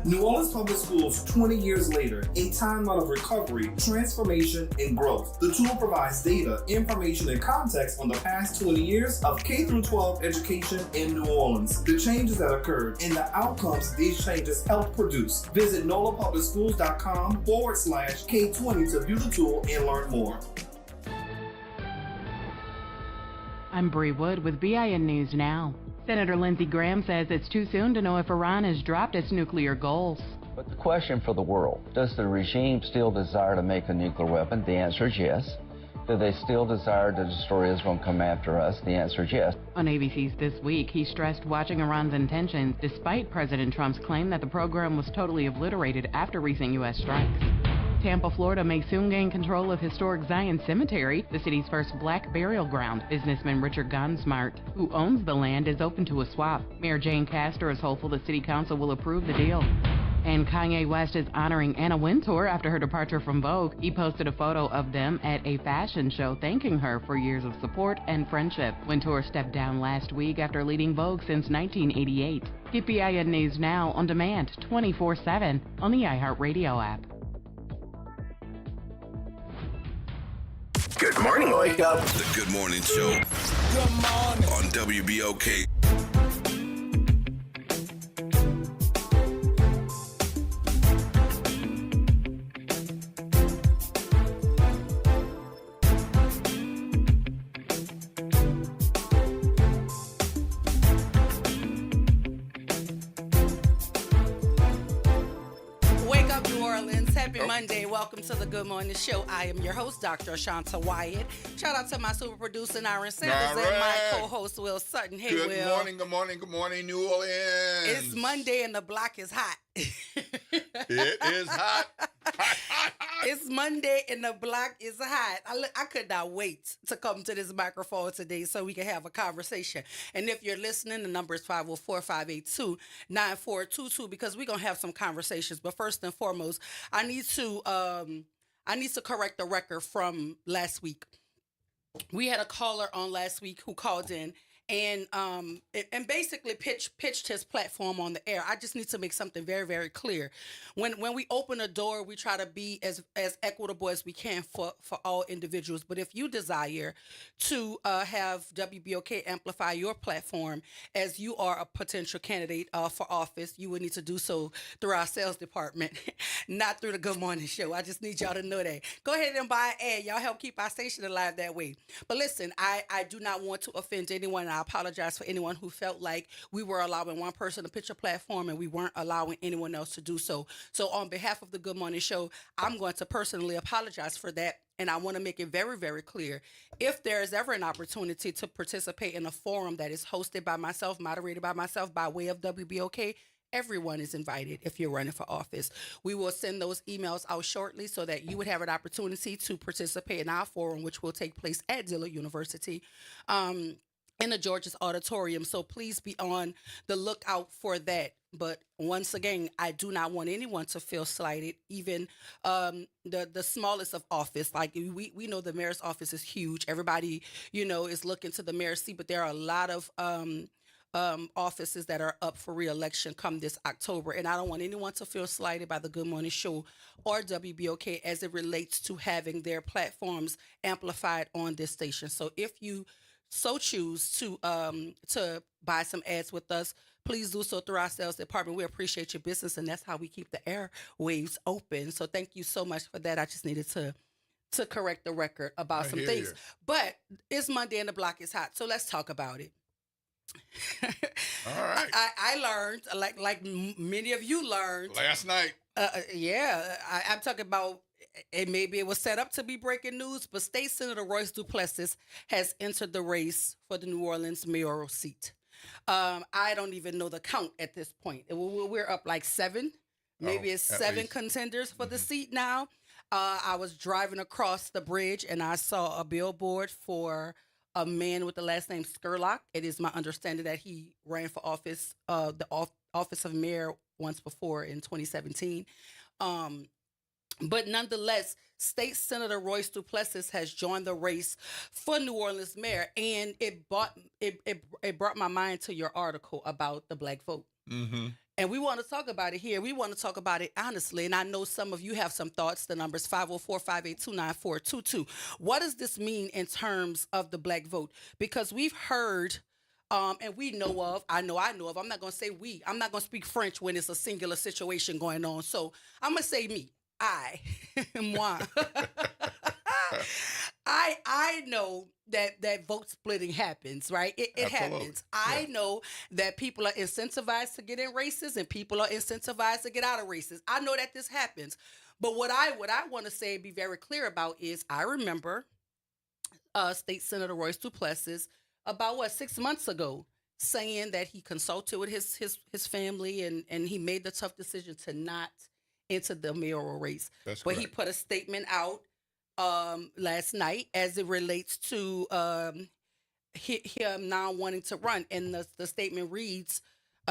New Orleans Public Schools 20 years later, a timeline of recovery, transformation, and growth. The tool provides data, information, and context on the past 20 years of K-12 education in New Orleans, the changes that occurred, and the outcomes these changes helped produce. Visit nolapublicschools.com/K20 to view the tool and learn more. I'm Bree Wood with BIN News Now. Senator Lindsey Graham says it's too soon to know if Iran has dropped its nuclear goals. But the question for the world, does the regime still desire to make a nuclear weapon? The answer is yes. Do they still desire to destroy Israel and come after us? The answer is yes. On ABC's This Week, he stressed watching Iran's intentions despite President Trump's claim that the program was totally obliterated after recent U.S. strikes. Tampa, Florida may soon gain control of historic Zion Cemetery, the city's first black burial ground. Businessman Richard Gonsmart, who owns the land, is open to a swap. Mayor Jane Castor is hopeful the city council will approve the deal. And Kanye West is honoring Anna Wintour after her departure from Vogue. He posted a photo of them at a fashion show thanking her for years of support and friendship. Wintour stepped down last week after leading Vogue since 1988. Get BIN News Now on demand 24/7 on the iHeartRadio app. Good morning, wake up. The Good Morning Show. Good morning. On WBOK. Monday. Welcome to the Good Morning Show. I am your host, Dr. Ashanta Wyatt. Shout out to my super producer, Naren Sanders, and my co-host, Will Sutton. Hey, Will. Good morning, New Orleans. It's Monday and the block is hot. It is hot. It's Monday and the block is hot. I could not wait to come to this microphone today so we can have a conversation. And if you're listening, the number is 504-582-9422 because we're going to have some conversations. But first and foremost, I need to correct the record from last week. We had a caller on last week who called in and basically pitched his platform on the air. I just need to make something very, very clear. When we open a door, we try to be as equitable as we can for all individuals. But if you desire to have WBOK amplify your platform as you are a potential candidate for office, you would need to do so through our sales department, not through the Good Morning Show. I just need y'all to know that. Go ahead and buy an ad. Y'all help keep our station alive that way. But listen, I do not want to offend anyone. I apologize for anyone who felt like we were allowing one person to pitch a platform and we weren't allowing anyone else to do so. So on behalf of the Good Morning Show, I'm going to personally apologize for that. And I want to make it very, very clear. If there is ever an opportunity to participate in a forum that is hosted by myself, moderated by myself, by way of WBOK, everyone is invited if you're running for office. We will send those emails out shortly so that you would have an opportunity to participate in our forum, which will take place at Dillard University. In the Georges Auditorium. So please be on the lookout for that. But once again, I do not want anyone to feel slighted, even the smallest of office. Like we know the mayor's office is huge. Everybody, is looking to the mayor's seat, but there are a lot of offices that are up for re-election come this October. And I don't want anyone to feel slighted by the Good Morning Show or WBOK as it relates to having their platforms amplified on this station. So if you so choose to buy some ads with us, please do so through our sales department. We appreciate your business, and that's how we keep the airwaves open. So thank you so much for that. I just needed to correct the record about some things. You. But it's Monday and the block is hot, so let's talk about it. All right. I learned, like many of you learned. Last night. I'm talking about, and maybe it was set up to be breaking news, but State Senator Royce Duplessis has entered the race for the New Orleans mayoral seat. I don't even know the count at this point. We're up like 7. Maybe it's 7 contenders for the seat now. I was driving across the bridge and I saw a billboard for a man with the last name Scurlock. It is my understanding that he ran for office, the office of mayor once before in 2017. But nonetheless, State Senator Royce Duplessis has joined the race for New Orleans mayor, and it brought my mind to your article about the black vote. Mm-hmm. And we want to talk about it here. We want to talk about it honestly. And I know some of you have some thoughts. The number is 504-582-9422. What does this mean in terms of the black vote? Because we've heard, and we know of, I know of, I'm not going to say we. I'm not going to speak French when it's a singular situation going on. So I'm going to say me. Moi. I know that vote splitting happens, right? It Absolutely. happens. I know that people are incentivized to get in races and people are incentivized to get out of races. I know that this happens. But what I want to say and be very clear about is I remember State Senator Royce Duplessis about 6 months ago saying that he consulted with his family and he made the tough decision to not enter the mayoral race. That's but correct. he put a statement out last night as it relates to him now wanting to run. And the statement reads,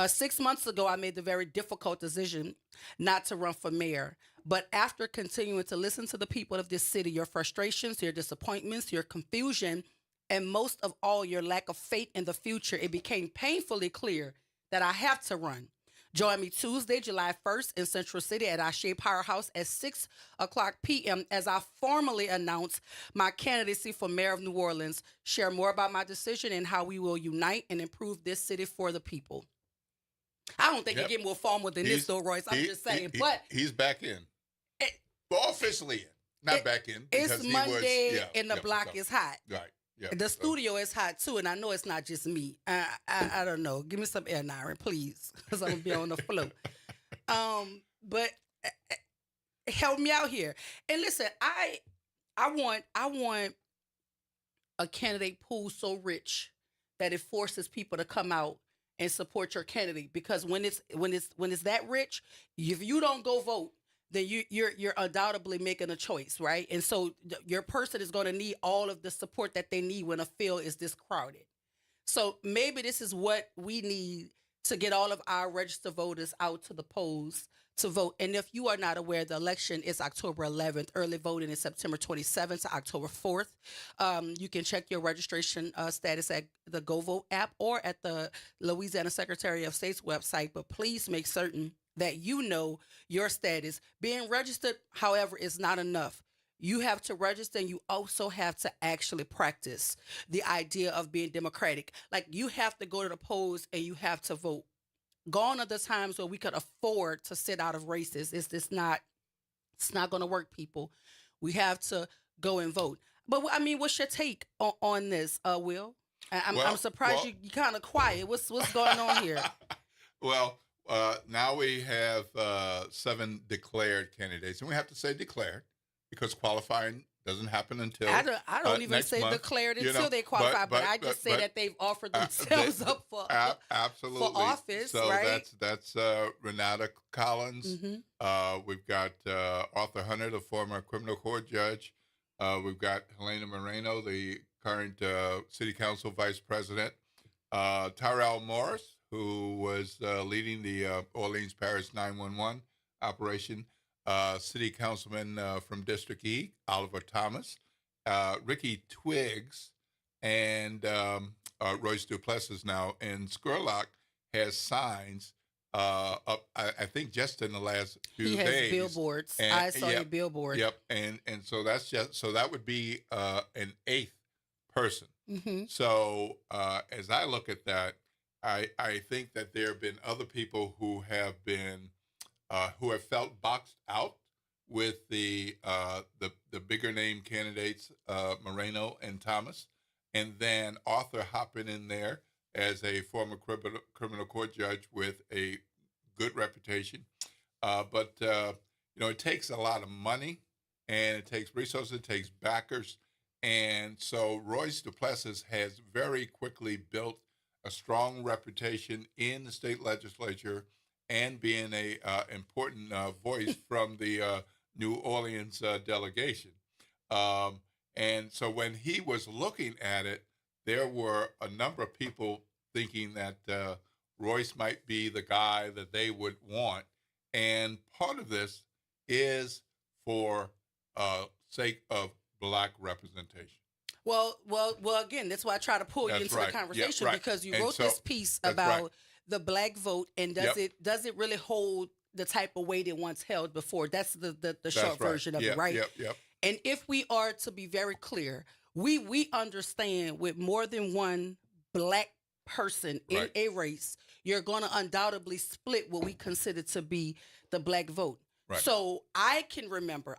6 months ago, I made the very difficult decision not to run for mayor. But after continuing to listen to the people of this city, your frustrations, your disappointments, your confusion, and most of all, your lack of faith in the future, it became painfully clear that I have to run. Join me Tuesday, July 1st in Central City at Ashe Powerhouse at 6 o'clock p.m. as I formally announce my candidacy for mayor of New Orleans, share more about my decision and how we will unite and improve this city for the people. I don't think it get more formal than this, though, Royce. I'm just saying. But he's back in. Well, officially in. Not back in. It's because Monday and the block is hot. Right. Yeah. The studio is hot too, and I know it's not just me. I don't know. Give me some air, Nyron, please, because I'm gonna be on the floor. But help me out here. And listen, I want a candidate pool so rich that it forces people to come out and support your candidate. Because when it's that rich, if you don't go vote, then you're undoubtedly making a choice, right? And so your person is going to need all of the support that they need when a field is this crowded. So maybe this is what we need to get all of our registered voters out to the polls to vote. And if you are not aware, the election is October 11th. Early voting is September 27th to October 4th. You can check your registration status at the GoVote app or at the Louisiana Secretary of State's website. But please make certain that you know your status. Being registered, however, is not enough. You have to register and you also have to actually practice the idea of being democratic. Like you have to go to the polls and you have to vote. Gone are the times where we could afford to sit out of races. It's not going to work, people. We have to go and vote. But I mean, what's your take on this, Will? I'm surprised you kind of quiet. What's going on here? Well, now we have 7 declared candidates, and we have to say declared because qualifying doesn't happen until I don't even say month, declared until they qualify, but I just say that they've offered themselves up for absolutely for office. So right? that's Renata Collins. Mm-hmm. We've got Arthur Hunter, the former criminal court judge. We've got Helena Moreno, the current city council vice president. Tyrell Morris, who was leading the Orleans Parish 911 operation. City councilman from District E, Oliver Thomas. Ricky Twiggs, and Royce Duplessis now. And Scurlock has signs up, I think, just in the last few days. He has billboards. And, I saw your billboard. Yep. And so that's just, so that would be an 8th person. Mm-hmm. So as I look at that, I think that there have been other people who have been who have felt boxed out with the bigger name candidates, Moreno and Thomas, and then Arthur hopping in there as a former criminal court judge with a good reputation. But it takes a lot of money, and it takes resources, it takes backers, and so Royce Duplessis has very quickly built a strong reputation in the state legislature and being a important voice from the New Orleans delegation. And so when he was looking at it, there were a number of people thinking that Royce might be the guy that they would want. And part of this is for sake of Black representation. Well, again, that's why I try to pull you into the conversation because you wrote this piece about the black vote, and does it really hold the type of weight it once held before? That's the short version of it, right? Yep. And if we are to be very clear, we understand with more than one black person in a race, you're going to undoubtedly split what we consider to be the black vote. Right. So I can remember,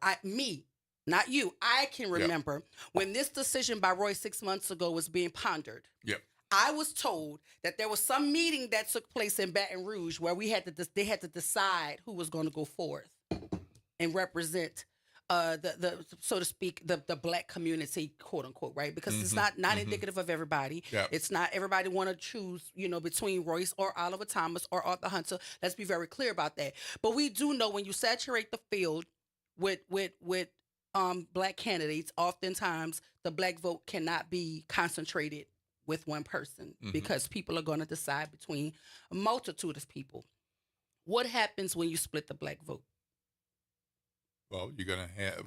not you, I can remember when this decision by Roy 6 months ago was being pondered. Yep. I was told that there was some meeting that took place in Baton Rouge where they had to decide who was going to go forth and represent the so to speak the black community, quote unquote, right? Because it's not indicative of everybody. Yep. It's not everybody want to choose, between Royce or Oliver Thomas or Arthur Hunter. Let's be very clear about that. But we do know when you saturate the field with black candidates, oftentimes the black vote cannot be concentrated with one person because people are going to decide between a multitude of people. What happens when you split the black vote? Well, you're going to have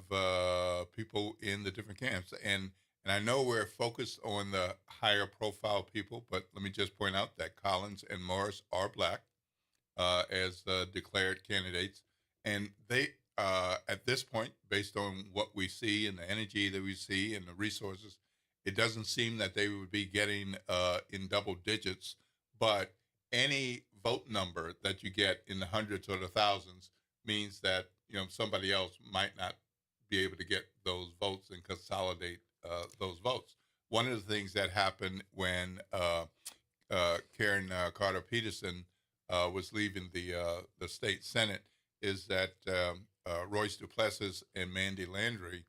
people in the different camps. And I know we're focused on the higher profile people, but let me just point out that Collins and Morris are black as declared candidates. And they, at this point, based on what we see and the energy that we see and the resources, it doesn't seem that they would be getting in double digits. But any vote number that you get in the hundreds or the thousands means that somebody else might not be able to get those votes and consolidate those votes. One of the things that happened when Karen Carter Peterson was leaving the state Senate is that Royce Duplessis and Mandy Landry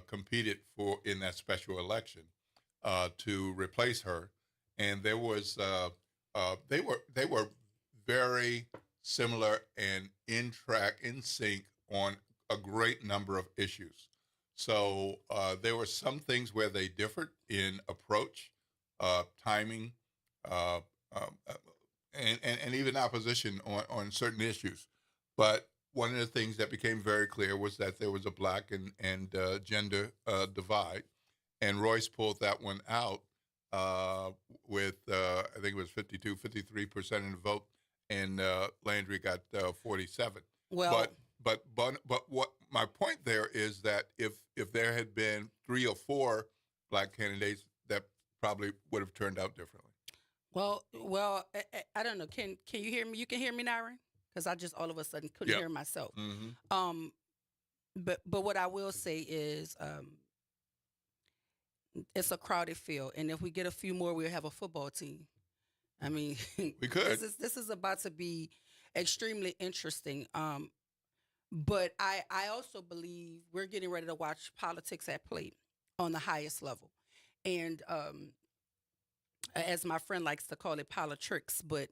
competed in that special election to replace her, and there was they were very similar and in sync on a great number of issues. So there were some things where they differed in approach, timing, and even opposition on certain issues. But one of the things that became very clear was that there was a black and gender divide, and Royce pulled that one out with I think it was 53% in the vote, and Landry got 47. Well, but what my point there is that if there had been 3 or 4 black candidates, that probably would have turned out differently. Well, I don't know. Can you hear me? You can hear me, Naren? Because I just all of a sudden couldn't hear myself. But what I will say is it's a crowded field, and if we get a few more, we'll have a football team. I mean, we could. This is about to be extremely interesting. But I also believe we're getting ready to watch politics at play on the highest level, and as my friend likes to call it, politricks. But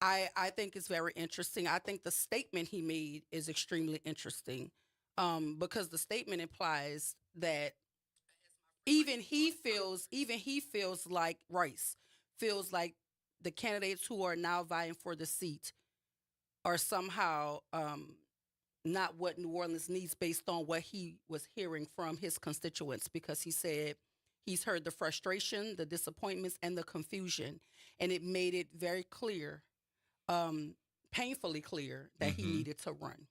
I think it's very interesting. I think the statement he made is extremely interesting because the statement implies that even he feels like Rice feels like the candidates who are now vying for the seat are somehow not what New Orleans needs based on what he was hearing from his constituents, because he said he's heard the frustration, the disappointments, and the confusion, and it made it very clear, painfully clear, that he needed to run.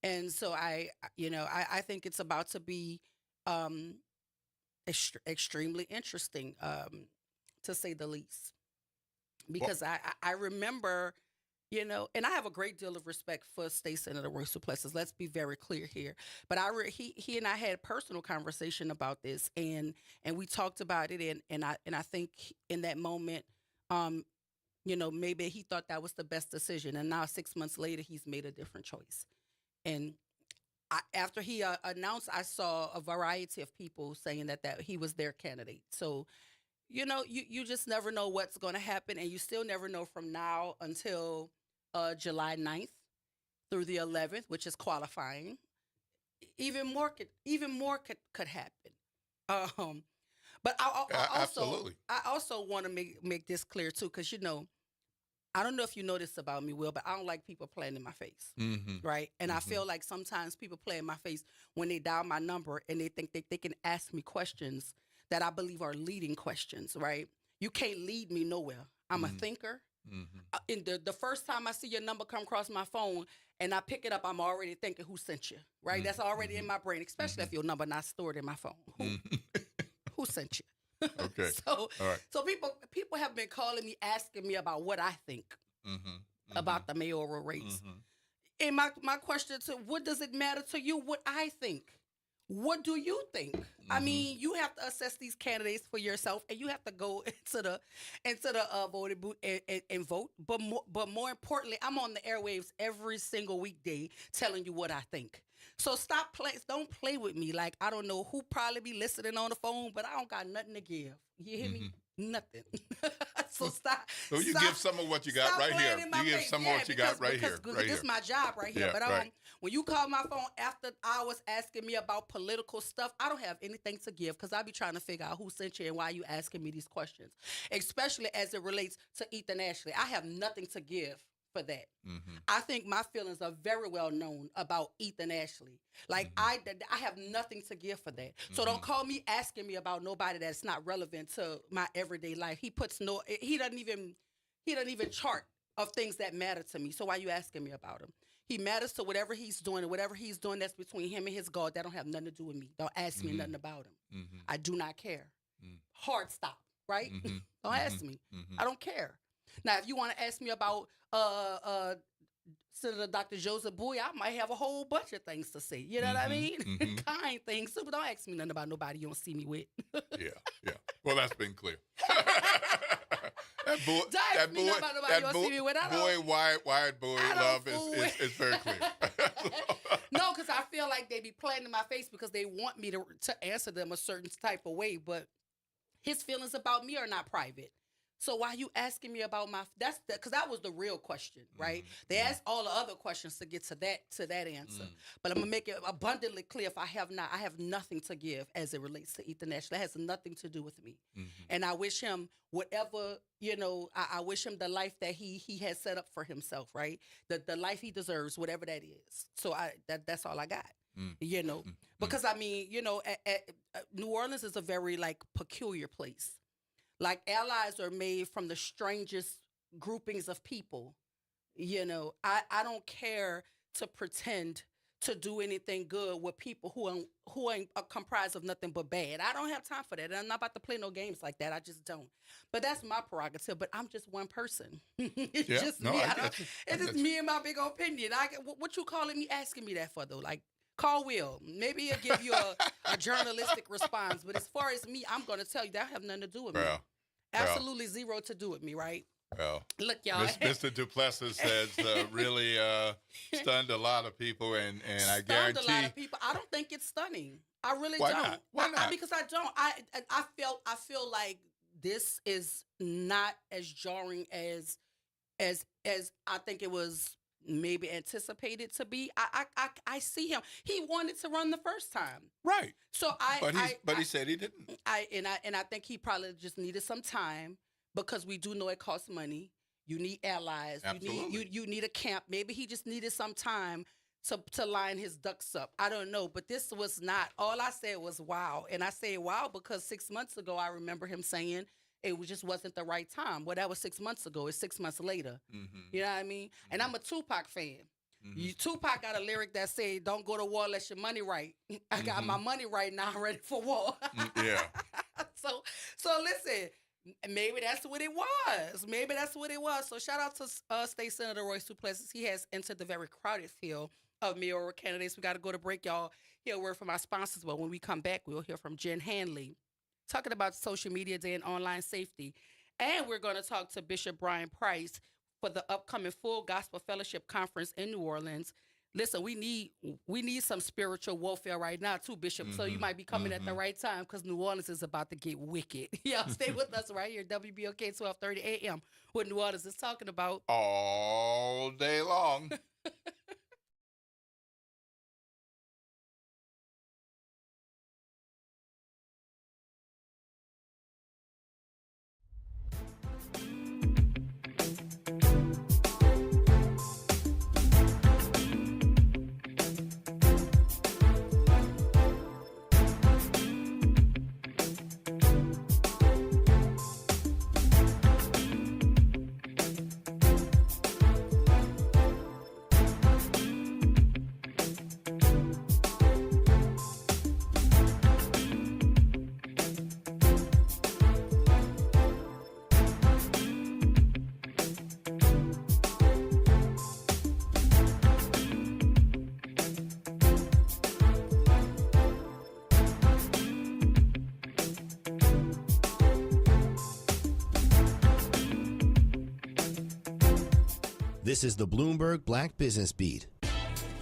And so I think it's about to be extremely interesting, to say the least. Because I remember, and I have a great deal of respect for State Senator Royce Duplessis. Let's be very clear here. But he and I had a personal conversation about this, and we talked about it, and I think in that moment, maybe he thought that was the best decision, and now 6 months later, he's made a different choice. And after he announced, I saw a variety of people saying that he was their candidate. So, you just never know what's going to happen, and you still never know from now until July 9th through the 11th, which is qualifying. Even more could happen. But I also want to make this clear too, because I don't know if you know this about me, Will, but I don't like people playing in my face, right? And I feel like sometimes people play in my face when they dial my number and they think they can ask me questions that I believe are leading questions, right? You can't lead me nowhere. I'm a thinker. In the first time I see your number come across my phone and I pick it up, I'm already thinking who sent you, right? That's already in my brain, especially if your number not stored in my phone. Who sent you? Okay. So, All right. so people have been calling me, asking me about what I think about the mayoral race. And my question to, what does it matter to you what I think? What do you think? I mean, you have to assess these candidates for yourself, and you have to go into the voting booth and vote. But more importantly, I'm on the airwaves every single weekday telling you what I think. So don't play with me. Like, I don't know who probably be listening on the phone, but I don't got nothing to give. You hear me? Nothing. So stop. So you give some of what you got right here. You give some of what you got right here. Because this is my job right here. Yeah, But right. when you call my phone after hours asking me about political stuff, I don't have anything to give because I be trying to figure out who sent you and why you asking me these questions, especially as it relates to Ethan Ashley. I have nothing to give for that. I think my feelings are very well known about Ethan Ashley. Like I have nothing to give for that. So don't call me asking me about nobody that's not relevant to my everyday life. He doesn't even chart of things that matter to me. So why you asking me about him? He matters to whatever he's doing, and whatever he's doing that's between him and his God. That don't have nothing to do with me. Don't ask me nothing about him. I do not care. Hard stop, right? Don't ask me. I don't care. Now, if you want to ask me about Senator Dr. Joseph Bowie, I might have a whole bunch of things to say. You know what I mean? Kind things. So, but don't ask me nothing about nobody you don't see me with. Yeah. Well, that's been clear. That boy, Don't ask me nothing about nobody you don't see me with. Wyatt Bowie love is very clear. No, because I feel like they be playing in my face because they want me to answer them a certain type of way, but his feelings about me are not private. So why you asking me about because that was the real question, right? They asked all the other questions to get to that answer. But I'm gonna make it abundantly clear I have nothing to give as it relates to Ethan Ashley. That has nothing to do with me. And I wish him whatever, I wish him the life that he has set up for himself, right? The life he deserves, whatever that is. So that's all I got. Because I mean, New Orleans is a very peculiar place. Like, allies are made from the strangest groupings of people. I don't care to pretend to do anything good with people who ain't comprised of nothing but bad. I don't have time for that. And I'm not about to play no games like that. I just don't. But that's my prerogative. But I'm just one person. It's just me. It's just me and my big opinion. What you calling me asking me that for, though? Like, call Will. Maybe he'll give you a journalistic response. But as far as me, I'm going to tell you that have nothing to do with me. Absolutely zero to do with me, right? Well, look, y'all. Mr. Duplessis has really stunned a lot of people, and I guarantee stunned a lot of people. I don't think it's stunning. I really Why don't. not? Why not? Because I don't. I feel like this is not as jarring as I think it was maybe anticipated to be. I see him. He wanted to run the first time. Right. So he said he didn't. I think he probably just needed some time because we do know it costs money. You need allies. Absolutely. You need a camp. Maybe he just needed some time to line his ducks up. I don't know, but this was not. All I said was wow, and I say wow because 6 months ago I remember him saying it just wasn't the right time. Well, that was 6 months ago. It's 6 months later. You know what I mean? And I'm a Tupac fan. Tupac got a lyric that said, "Don't go to war unless your money right." I got my money right now. I'm ready for war. Yeah. So listen, maybe that's what it was. So shout out to State Senator Royce Duplessis. He has entered the very crowded field of mayoral candidates. We got to go to break, y'all. Hear a word from our sponsors. But when we come back, we'll hear from Jen Hanley, talking about social media day and online safety. And we're going to talk to Bishop Brian Price for the upcoming Full Gospel Fellowship Conference in New Orleans. Listen, we need some spiritual warfare right now too, Bishop. So you might be coming at the right time because New Orleans is about to get wicked. Y'all stay with us right here, WBOK 1230 AM. What New Orleans is talking about all day long. This is the Bloomberg Black Business Beat.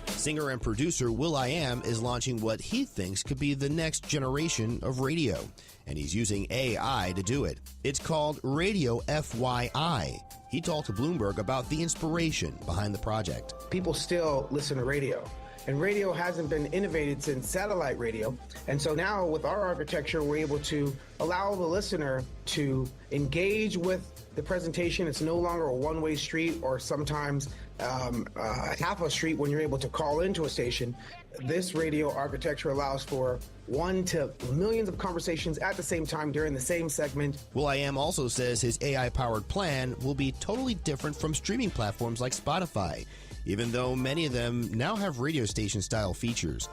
Singer and producer will.i.am is launching what he thinks could be the next generation of radio, and he's using AI to do it. It's called Radio FYI. He talked to Bloomberg about the inspiration behind the project. People still listen to radio, and radio hasn't been innovated since satellite radio. And so now with our architecture, we're able to allow the listener to engage with the presentation. It's no longer a one-way street or sometimes half a street when you're able to call into a station. This radio architecture allows for 1 to millions of conversations at the same time during the same segment. will.i.am also says his AI-powered plan will be totally different from streaming platforms like Spotify, even though many of them now have radio station-style features.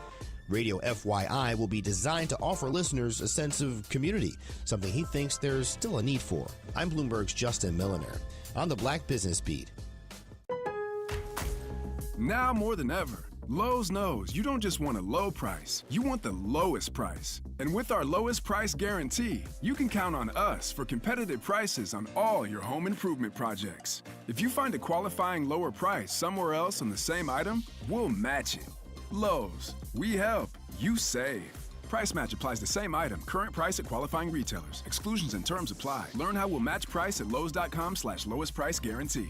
Radio FYI will be designed to offer listeners a sense of community, something he thinks there's still a need for. I'm Bloomberg's Justin Milliner on the Black Business Beat. Now more than ever, Lowe's knows you don't just want a low price, you want the lowest price. And with our lowest price guarantee, you can count on us for competitive prices on all your home improvement projects. If you find a qualifying lower price somewhere else on the same item, we'll match it. Lowe's, we help, you save. Price match applies the same item, current price at qualifying retailers. Exclusions and terms apply. Learn how we'll match price at lowes.com/lowest price guarantee.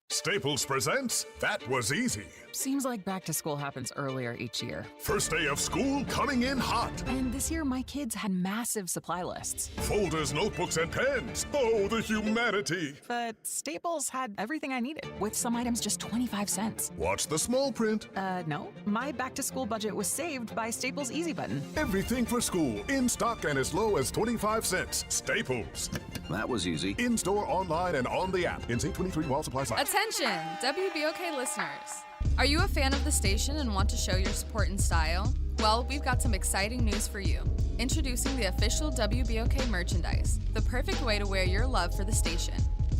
Staples presents That Was Easy. Seems like back to school happens earlier each year. First day of school coming in hot. And this year, my kids had massive supply lists. Folders, notebooks, and pens. Oh, the humanity. But Staples had everything I needed, with some items just 25 cents. Watch the small print. No. My back to school budget was saved by Staples Easy Button. Everything for school, in stock and as low as 25 cents. Staples. That was easy. In store, online, and on the app. In 23 while supplies last. Attention, WBOK listeners. Are you a fan of the station and want to show your support and style? Well, we've got some exciting news for you. Introducing the official WBOK merchandise, the perfect way to wear your love for the station.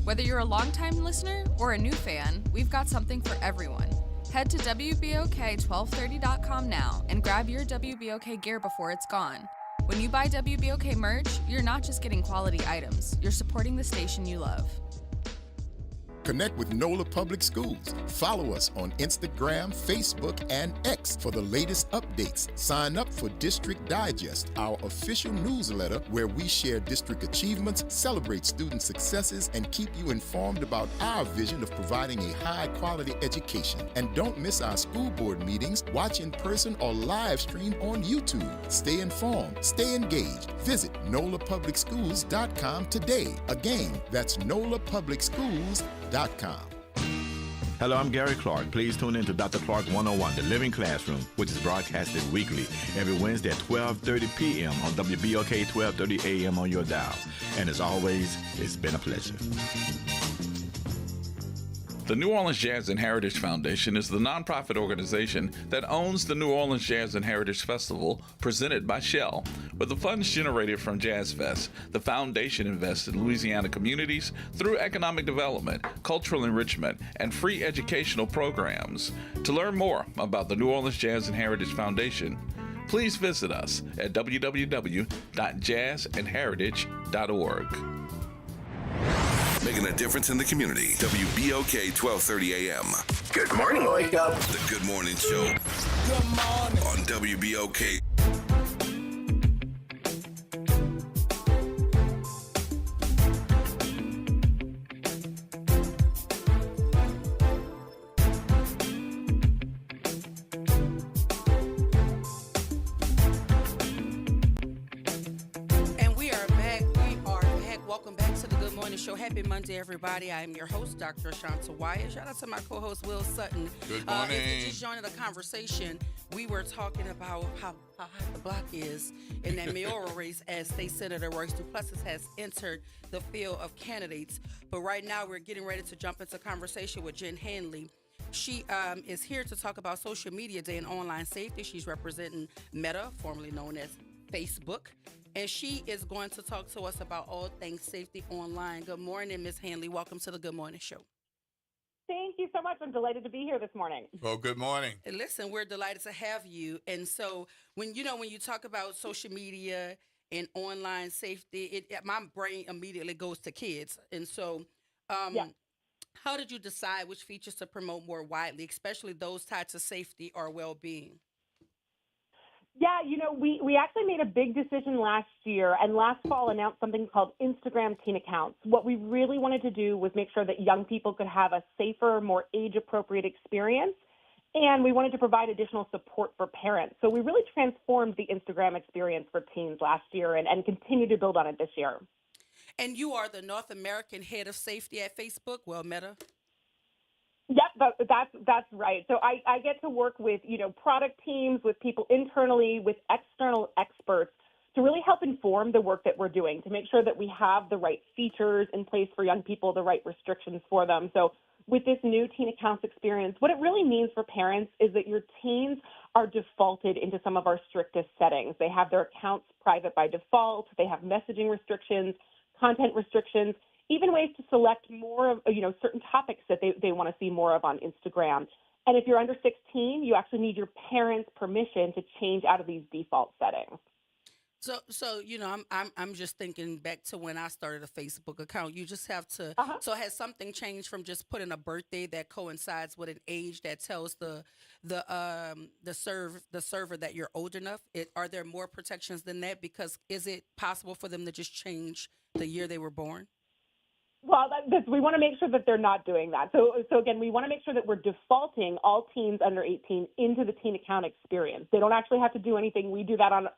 Whether you're a longtime listener or a new fan, we've got something for everyone. Head to WBOK1230.com now and grab your WBOK gear before it's gone. When you buy WBOK merch, you're not just getting quality items, you're supporting the station you love. Connect with NOLA Public Schools. Follow us on Instagram, Facebook, and X for the latest updates. Sign up for District Digest, our official newsletter where we share district achievements, celebrate student successes, and keep you informed about our vision of providing a high-quality education. And don't miss our school board meetings. Watch in person or live stream on YouTube. Stay informed. Stay engaged. Visit NOLAPublicSchools.com today. Again, that's NOLAPublicSchools.com. Hello, I'm Gary Clark. Please tune in to Dr. Clark 101, The Living Classroom, which is broadcasted weekly every Wednesday at 12:30 p.m. on WBOK 1230 a.m. on your dial. And as always, it's been a pleasure. The New Orleans Jazz and Heritage Foundation is the nonprofit organization that owns the New Orleans Jazz and Heritage Festival presented by Shell. With the funds generated from Jazz Fest, the foundation invests in Louisiana communities through economic development, cultural enrichment, and free educational programs. To learn more about the New Orleans Jazz and Heritage Foundation, please visit us at www.jazzandheritage.org. Making a difference in the community. WBOK 1230 AM. Good morning. Wake up. The Good Morning Show. Good morning. On WBOK. Show. Happy Monday, everybody. I am your host, Dr. Ashanta Wyatt. Shout out to my co-host, Will Sutton. Good morning. If you just joined the conversation, we were talking about how hot the block is in that mayoral race as State Senator Royce Duplessis has entered the field of candidates. But right now, we're getting ready to jump into conversation with Jen Hanley. She is here to talk about Social Media Day and online safety. She's representing Meta, formerly known as Facebook. And she is going to talk to us about all things safety online. Good morning, Ms. Hanley. Welcome to the Good Morning Show. Thank you so much. I'm delighted to be here this morning. Well, good morning. And listen, we're delighted to have you. And so when you talk about social media and online safety, my brain immediately goes to kids. And so How did you decide which features to promote more widely, especially those tied to safety or well-being? Yeah, we actually made a big decision last year and last fall announced something called Instagram Teen Accounts. What we really wanted to do was make sure that young people could have a safer, more age-appropriate experience, and we wanted to provide additional support for parents. So we really transformed the Instagram experience for teens last year and continue to build on it this year. And you are the North American head of safety at Facebook, well, Meta. Yep, that's right. So I get to work with, product teams, with people internally, with external experts to really help inform the work that we're doing, to make sure that we have the right features in place for young people, the right restrictions for them. So with this new Teen Accounts experience, what it really means for parents is that your teens are defaulted into some of our strictest settings. They have their accounts private by default. They have messaging restrictions, content restrictions, even ways to select more of, certain topics that they want to see more of on Instagram. And if you're under 16, you actually need your parents' permission to change out of these default settings. So I'm just thinking back to when I started a Facebook account. You just have to. So has something changed from just putting a birthday that coincides with an age that tells the server that you're old enough? Are there more protections than that? Because is it possible for them to just change the year they were born? Well, we want to make sure that they're not doing that. So again, we want to make sure that we're defaulting all teens under 18 into the teen account experience. They don't actually have to do anything. We do that on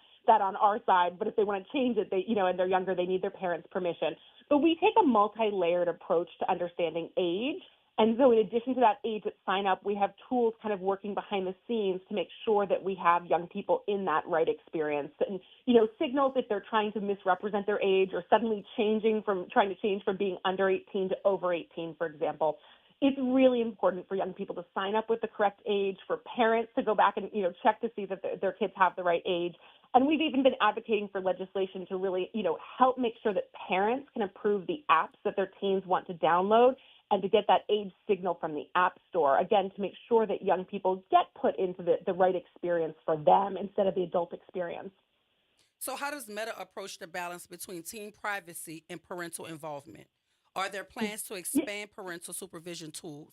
our side. But if they want to change it, and they're younger, they need their parents' permission. But we take a multi-layered approach to understanding age. And so in addition to that age at sign up, we have tools kind of working behind the scenes to make sure that we have young people in that right experience. And, signals if they're trying to misrepresent their age or suddenly trying to change from being under 18 to over 18, for example. It's really important for young people to sign up with the correct age, for parents to go back and, check to see that their kids have the right age. And we've even been advocating for legislation to really, help make sure that parents can approve the apps that their teens want to download and to get that age signal from the App Store, again, to make sure that young people get put into the right experience for them instead of the adult experience. So how does Meta approach the balance between teen privacy and parental involvement? Are there plans to expand parental supervision tools?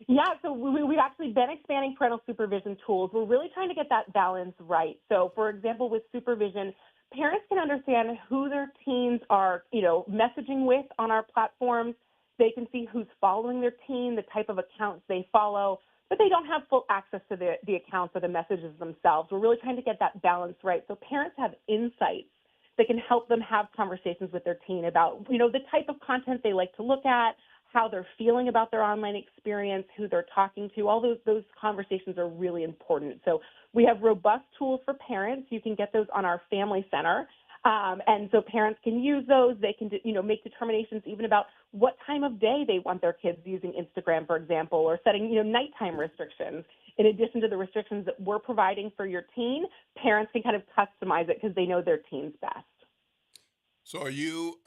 Yeah, so we've actually been expanding parental supervision tools. We're really trying to get that balance right. So, for example, with supervision, parents can understand who their teens are, messaging with on our platforms. They can see who's following their teen, the type of accounts they follow, but they don't have full access to the accounts or the messages themselves. We're really trying to get that balance right so parents have insights that can help them have conversations with their teen about, the type of content they like to look at, how they're feeling about their online experience, who they're talking to. All those conversations are really important. So we have robust tools for parents. You can get those on our Family Center. And so parents can use those. They can, make determinations even about what time of day they want their kids using Instagram, for example, or setting, nighttime restrictions. In addition to the restrictions that we're providing for your teen, parents can kind of customize it because they know their teen's best. So are you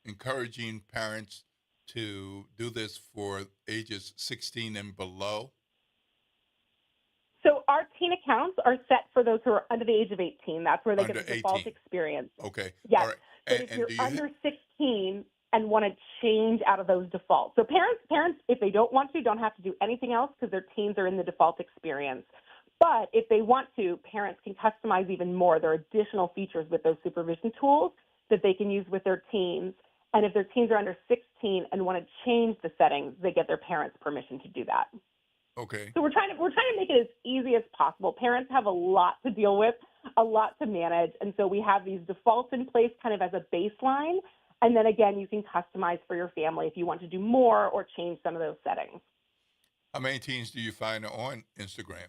encouraging parents to do this for ages 16 and below? So our teen accounts are set for those who are under the age of 18. That's where they Under get the default 18. experience. Okay. Yes. All right. But if you're under 16 and want to change out of those defaults. So parents, if they don't want to, don't have to do anything else because their teens are in the default experience. But if they want to, parents can customize even more. There are additional features with those supervision tools that they can use with their teens. And if their teens are under 16 and want to change the settings, they get their parents' permission to do that. Okay. So we're trying to make it as easy as possible. Parents have a lot to deal with, a lot to manage, and so we have these defaults in place kind of as a baseline. And then again, you can customize for your family if you want to do more or change some of those settings. How many teens do you find on Instagram?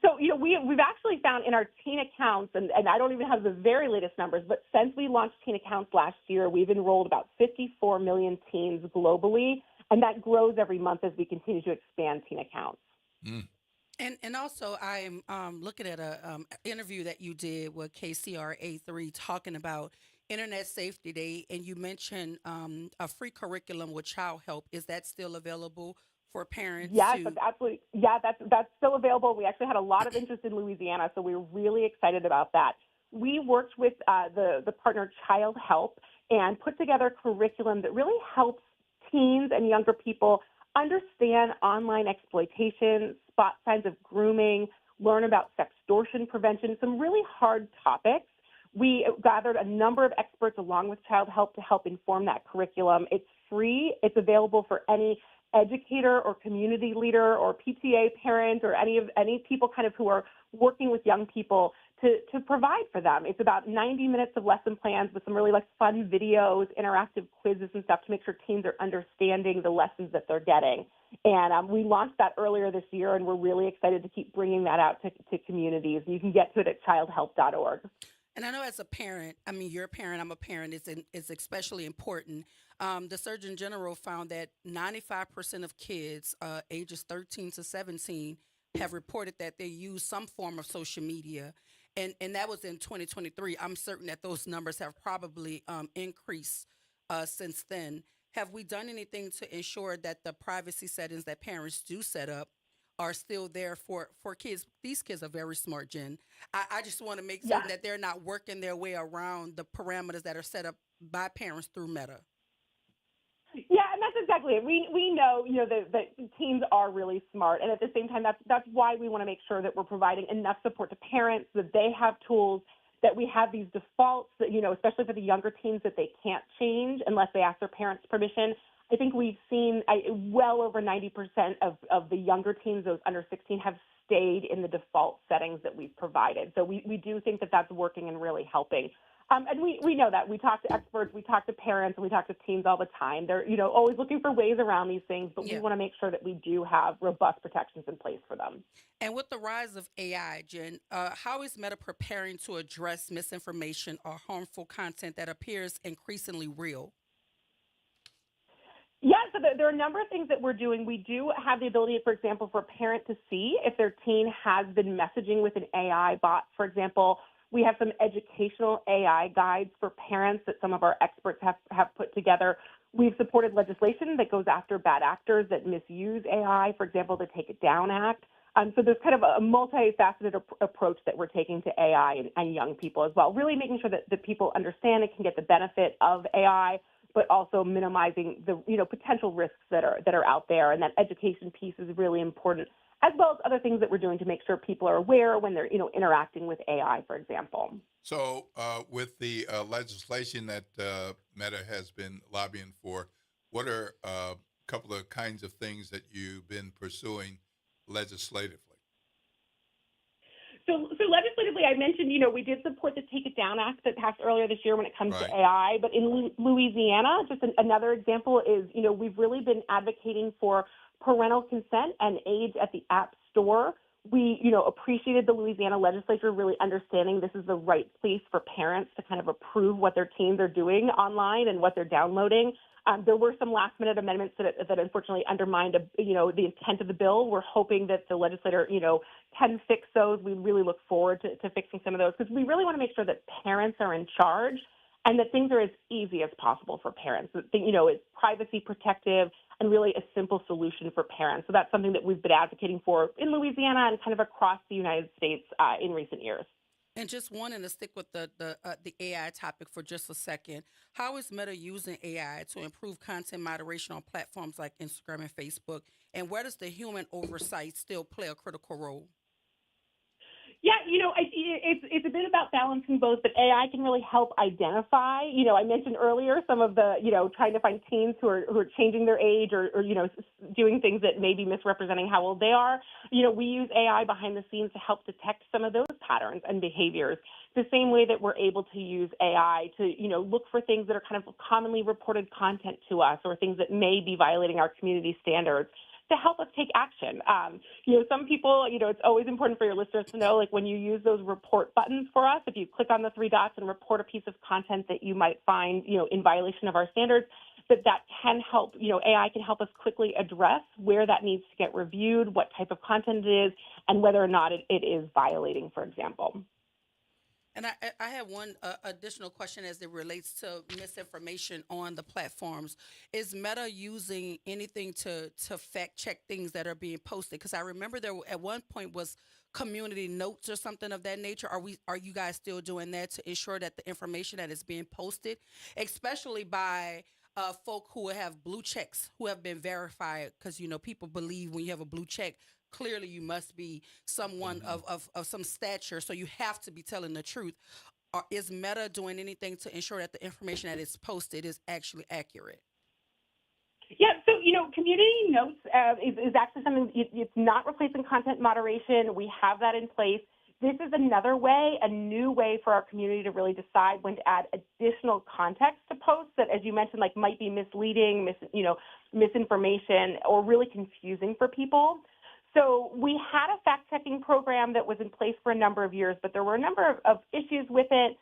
So, we've actually found in our teen accounts, and I don't even have the very latest numbers, but since we launched teen accounts last year, we've enrolled about 54 million teens globally, and that grows every month as we continue to expand teen accounts. Mm. And also, I'm looking at a interview that you did with KCRA3 talking about Internet Safety Day, and you mentioned a free curriculum with Child Help. Is that still available for parents? Yes, that's absolutely. Yeah, that's still available. We actually had a lot of interest in Louisiana, so we're really excited about that. We worked with the partner Child Help and put together curriculum that really helps teens and younger people understand online exploitation, spot signs of grooming, learn about sextortion prevention, some really hard topics. We gathered a number of experts along with Child Help to help inform that curriculum. It's free. It's available for any educator or community leader or PTA parent or any people kind of who are working with young people to provide for them. It's about 90 minutes of lesson plans with some really fun videos, interactive quizzes and stuff to make sure teens are understanding the lessons that they're getting. And we launched that earlier this year, and we're really excited to keep bringing that out to communities. You can get to it at childhelp.org. And I know as a parent, I mean, you're a parent, I'm a parent, it's especially important. The Surgeon General found that 95% of kids ages 13 to 17 have reported that they use some form of social media. And that was in 2023. I'm certain that those numbers have probably increased since then. Have we done anything to ensure that the privacy settings that parents do set up are still there for kids? These kids are very smart, Jen. I just want to make certain that they're not working their way around the parameters that are set up by parents through Meta. Yeah, and that's exactly it. We know, that teens are really smart, and at the same time, that's why we want to make sure that we're providing enough support to parents, that they have tools, that we have these defaults, that, especially for the younger teens, that they can't change unless they ask their parents' permission. I think we've seen well over 90% of the younger teens, those under 16, have stayed in the default settings that we've provided. So we do think that that's working and really helping. And we know that. We talk to experts, we talk to parents, and we talk to teens all the time. They're, always looking for ways around these things, but we want to make sure that we do have robust protections in place for them. And with the rise of AI, Jen, how is Meta preparing to address misinformation or harmful content that appears increasingly real? Yeah, so there are a number of things that we're doing. We do have the ability, for example, for a parent to see if their teen has been messaging with an AI bot, for example. We have some educational AI guides for parents that some of our experts have put together. We've supported legislation that goes after bad actors that misuse AI, for example, the Take It Down Act. So there's kind of a multifaceted approach that we're taking to AI and young people as well, really making sure that people understand and can get the benefit of AI, but also minimizing the potential risks that are out there. And that education piece is really important, as well as other things that we're doing to make sure people are aware when they're interacting with AI, for example. So with the legislation that Meta has been lobbying for, what are a couple of kinds of things that you've been pursuing legislatively? So legislatively, I mentioned, we did support the Take It Down Act that passed earlier this year when it comes to AI. But in Louisiana, just another example is, we've really been advocating for parental consent and age at the App Store. We, appreciated the Louisiana legislature really understanding this is the right place for parents to kind of approve what their teens are doing online and what they're downloading. There were some last-minute amendments that unfortunately undermined, the intent of the bill. We're hoping that the legislator, can fix those. We really look forward to fixing some of those because we really want to make sure that parents are in charge and that things are as easy as possible for parents. That, it's privacy protective and really a simple solution for parents. So that's something that we've been advocating for in Louisiana and kind of across the United States in recent years. And just wanting to stick with the AI topic for just a second, how is Meta using AI to improve content moderation on platforms like Instagram and Facebook? And where does the human oversight still play a critical role? Yeah, it's a bit about balancing both, but AI can really help identify. I mentioned earlier some of the, trying to find teens who are changing their age or doing things that may be misrepresenting how old they are. We use AI behind the scenes to help detect some of those patterns and behaviors. The same way that we're able to use AI to, look for things that are kind of commonly reported content to us or things that may be violating our community standards, to help us take action. Some people, it's always important for your listeners to know, like when you use those report buttons for us, if you click on the three dots and report a piece of content that you might find, in violation of our standards, that can help, AI can help us quickly address where that needs to get reviewed, what type of content it is, and whether or not it is violating, for example. And I have one additional question as it relates to misinformation on the platforms. Is Meta using anything to fact check things that are being posted? Because I remember there at one point was community notes or something of that nature. Are you guys still doing that to ensure that the information that is being posted, especially by folk who have blue checks, who have been verified? Because people believe when you have a blue check, clearly you must be someone of some stature, so you have to be telling the truth. Or is Meta doing anything to ensure that the information that is posted is actually accurate? Yeah, so, community notes is actually something, it's not replacing content moderation. We have that in place. This is another way, a new way for our community to really decide when to add additional context to posts that, as you mentioned, might be misleading, misinformation, or really confusing for people. So we had a fact-checking program that was in place for a number of years, but there were a number of issues with it.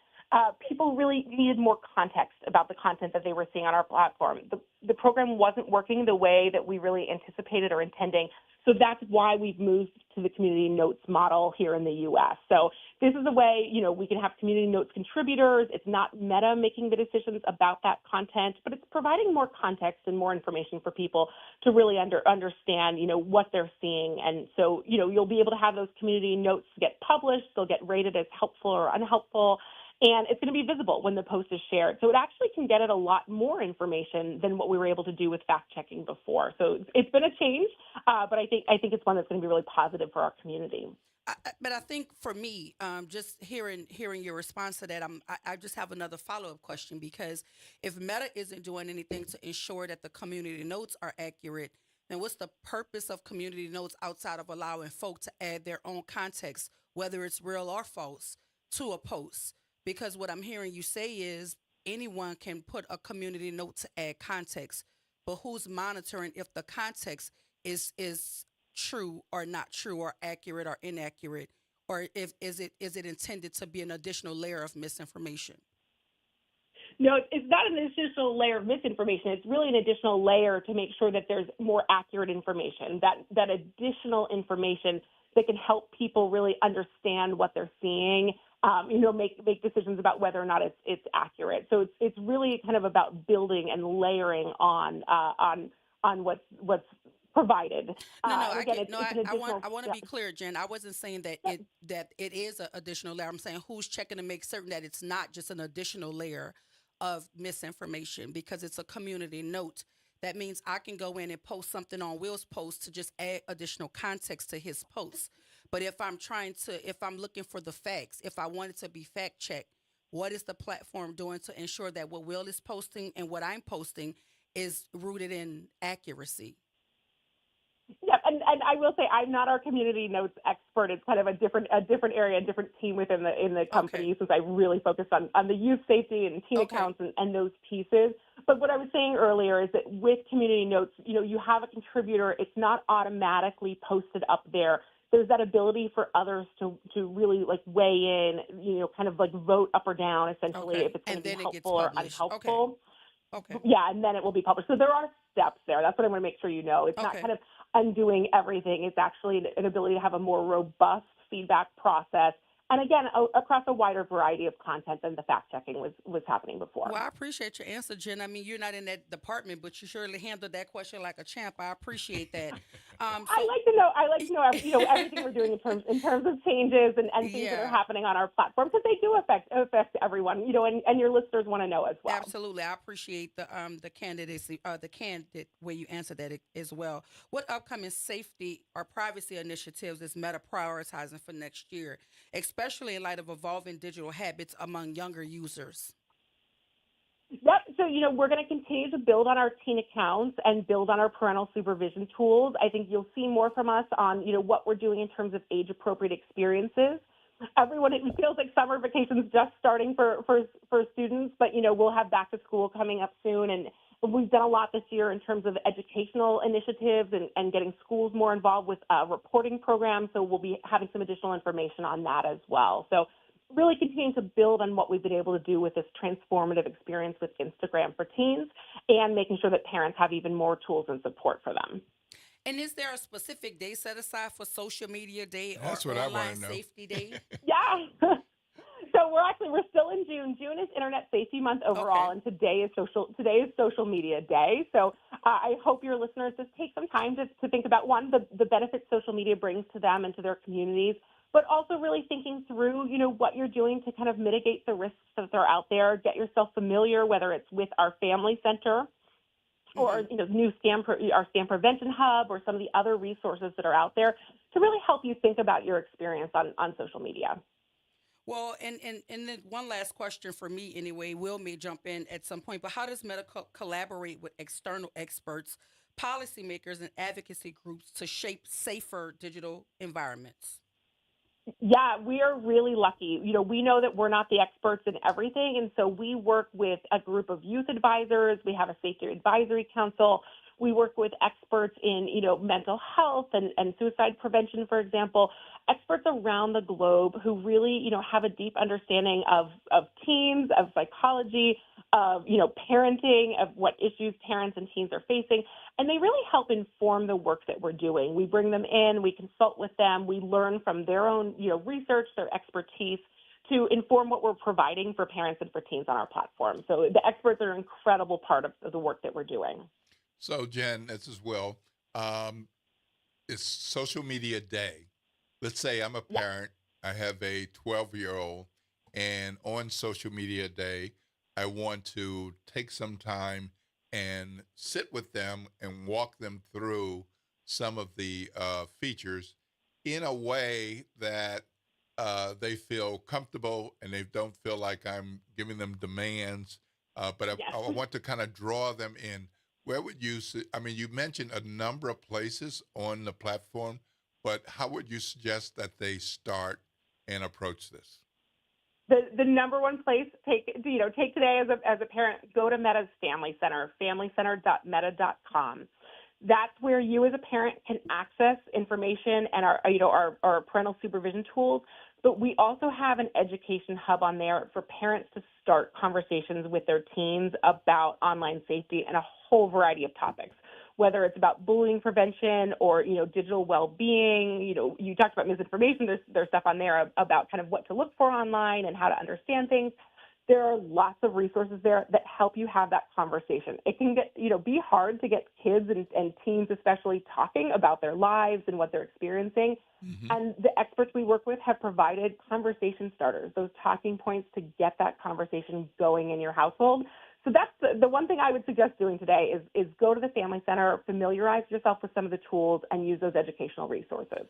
People really needed more context about the content that they were seeing on our platform. The program wasn't working the way that we really anticipated or intending. So that's why we've moved to the community notes model here in the U.S. So this is a way, we can have community notes contributors. It's not Meta making the decisions about that content, but it's providing more context and more information for people to really understand, what they're seeing. And so, you'll be able to have those community notes get published. They'll get rated as helpful or unhelpful. And it's going to be visible when the post is shared. So it actually can get at a lot more information than what we were able to do with fact-checking before. So it's been a change, but I think it's one that's going to be really positive for our community. But I think for me, just hearing your response to that, I just have another follow-up question, because if Meta isn't doing anything to ensure that the community notes are accurate, then what's the purpose of community notes outside of allowing folk to add their own context, whether it's real or false, to a post? Because what I'm hearing you say is anyone can put a community note to add context, but who's monitoring if the context is true or not true, or accurate or inaccurate, or is it intended to be an additional layer of misinformation? No, it's not an additional layer of misinformation. It's really an additional layer to make sure that there's more accurate information, that additional information that can help people really understand what they're seeing. Make decisions about whether or not it's accurate. So it's really kind of about building and layering on what's provided. I want to be clear, Jen. I wasn't saying that it is an additional layer. I'm saying who's checking to make certain that it's not just an additional layer of misinformation, because it's a community note. That means I can go in and post something on Will's post to just add additional context to his post. But if I'm looking for the facts, if I want it to be fact checked, what is the platform doing to ensure that what Will is posting and what I'm posting is rooted in accuracy? Yeah, and I will say I'm not our community notes expert. It's kind of a different area, a different team within the company, since I really focus on the youth safety and teen accounts and those pieces. But what I was saying earlier is that with community notes, you have a contributor. It's not automatically posted up there. There's that ability for others to really weigh in, kind of vote up or down, essentially, if it's going to be helpful or unhelpful. Okay. Yeah, and then it will be published. So there are steps there. That's what I want to make sure you know. It's not kind of undoing everything. It's actually an ability to have a more robust feedback process. And again, across a wider variety of content than the fact-checking was happening before. Well, I appreciate your answer, Jen. I mean, you're not in that department, but you surely handled that question like a champ. I appreciate that. I like to know everything we're doing in terms of changes and things that are happening on our platform, because they do affect everyone. And your listeners want to know as well. Absolutely, I appreciate the candidacy, the candidate way you answer that as well. What upcoming safety or privacy initiatives is Meta prioritizing for next year, especially in light of evolving digital habits among younger users? Yep. So, we're going to continue to build on our teen accounts and build on our parental supervision tools. I think you'll see more from us on, what we're doing in terms of age-appropriate experiences. It feels like summer vacation's just starting for students, but, we'll have back to school coming up soon. And we've done a lot this year in terms of educational initiatives and getting schools more involved with reporting programs. So we'll be having some additional information on that as well. So really continuing to build on what we've been able to do with this transformative experience with Instagram for teens, and making sure that parents have even more tools and support for them. And is there a specific day set aside for Social Media Day That's or what I Online wanna know. Safety Day? Yeah. So So we're still in June. June is Internet Safety Month overall, and today is Social Media Day. So I hope your listeners just take some time to think about, one, the benefits social media brings to them and to their communities, but also really thinking through, what you're doing to kind of mitigate the risks that are out there. Get yourself familiar, whether it's with our Family Center or our Scam Prevention Hub or some of the other resources that are out there to really help you think about your experience on social media. Well, and then one last question for me anyway. Will may jump in at some point, but how does Meta collaborate with external experts, policymakers, and advocacy groups to shape safer digital environments? Yeah, we are really lucky. We know that we're not the experts in everything, and so we work with a group of youth advisors. We have a safety advisory council. We work with experts in, mental health and suicide prevention, for example, experts around the globe who really, have a deep understanding of teens, of psychology, of, parenting, of what issues parents and teens are facing. And they really help inform the work that we're doing. We bring them in, we consult with them, we learn from their own, research, their expertise to inform what we're providing for parents and for teens on our platform. So the experts are an incredible part of the work that we're doing. So, Jen, this is Will. It's Social Media Day. Let's say I'm a parent. I have a 12-year-old, and on Social Media Day, I want to take some time and sit with them and walk them through some of the features in a way that they feel comfortable and they don't feel like I'm giving them demands. But I want to kind of draw them in. Where would you, you mentioned a number of places on the platform, but how would you suggest that they start and approach this? The number one place, take today as a parent, go to Meta's Family Center, familycenter.meta.com. That's where you as a parent can access information and our parental supervision tools. But we also have an education hub on there for parents to start conversations with their teens about online safety and a whole variety of topics, whether it's about bullying prevention or, digital well-being. You talked about misinformation. There's stuff on there about kind of what to look for online and how to understand things. There are lots of resources there that help you have that conversation. It can get, be hard to get kids and teens especially talking about their lives and what they're experiencing. Mm-hmm. And the experts we work with have provided conversation starters, those talking points to get that conversation going in your household. So that's the one thing I would suggest doing today is go to the Family Center, familiarize yourself with some of the tools, and use those educational resources.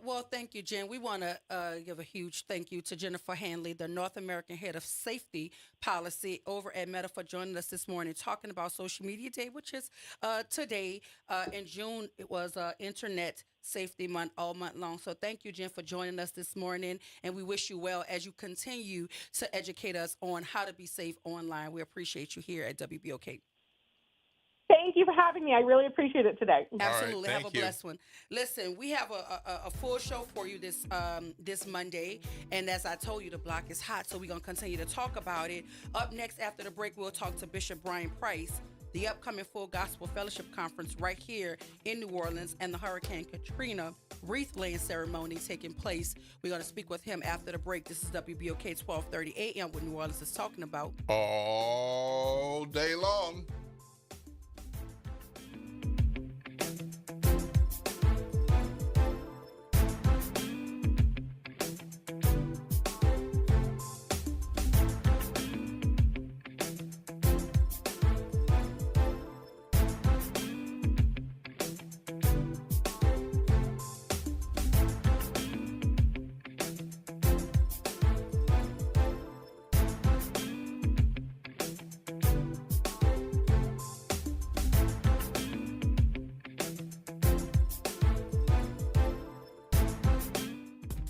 Well, thank you, Jen. We want to give a huge thank you to Jennifer Hanley, the North American Head of Safety Policy over at Meta, for joining us this morning, talking about Social Media Day, which is today. In June, it was Internet Safety Month all month long. So thank you, Jen, for joining us this morning, and we wish you well as you continue to educate us on how to be safe online. We appreciate you here at WBOK. Thank you for having me. I really appreciate it today. Absolutely. Have a blessed one. Listen, we have a full show for you this Monday. And as I told you, the block is hot, so we're going to continue to talk about it. Up next, after the break, we'll talk to Bishop Brian Price, the upcoming Full Gospel Fellowship Conference right here in New Orleans, and the Hurricane Katrina wreath-laying ceremony taking place. We're going to speak with him after the break. This is WBOK 1230 AM, what New Orleans is talking about. All day long.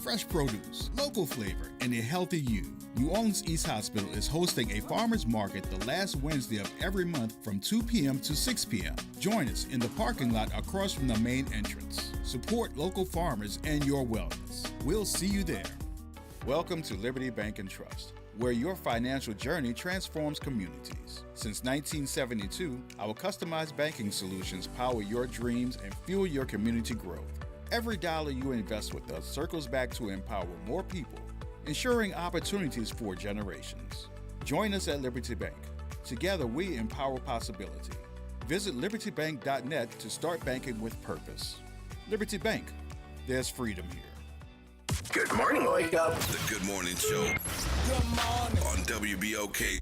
Fresh produce, local flavor, and a healthy you. New Orleans East Hospital is hosting a farmers market the last Wednesday of every month from 2 p.m. to 6 p.m. Join us in the parking lot across from the main entrance. Support local farmers and your wellness. We'll see you there. Welcome to Liberty Bank and Trust, where your financial journey transforms communities. Since 1972, our customized banking solutions power your dreams and fuel your community growth. Every dollar you invest with us circles back to empower more people, ensuring opportunities for generations. Join us at Liberty Bank. Together, we empower possibility. Visit libertybank.net to start banking with purpose. Liberty Bank, there's freedom here. Good morning, Wake Up. The Good Morning Show. Good morning. On WBOK.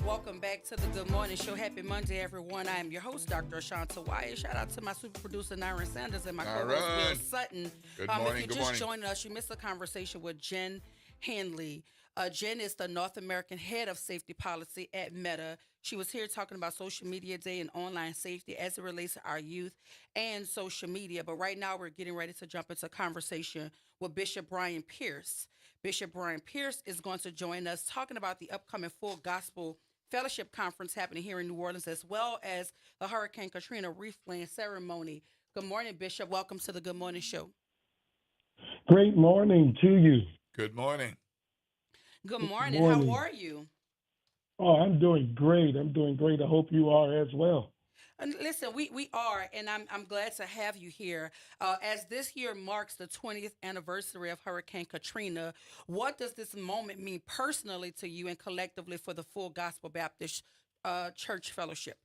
Welcome back to the Good Morning Show. Happy Monday, everyone. I am your host, Dr. Ashanta Wyatt. Shout out to my super producer, Nyron Sanders, and my co-host, Will Sutton. Good morning. If you're just joining us, you missed a conversation with Jen Handley. Jen is the North American head of safety policy at Meta. She was here talking about Social Media Day and online safety as it relates to our youth and social media. But right now, we're getting ready to jump into a conversation with Bishop Brian Pierce. Bishop Brian Pierce is going to join us talking about the upcoming Full Gospel Fellowship Conference happening here in New Orleans, as well as the Hurricane Katrina wreath laying ceremony. Good morning, Bishop. Welcome to the Good Morning Show. Great morning to you. Good morning. Good morning. How are you? Oh, I'm doing great. I hope you are as well. And listen, we are, and I'm glad to have you here. As this year marks the 20th anniversary of Hurricane Katrina, what does this moment mean personally to you and collectively for the Full Gospel Baptist Church Fellowship?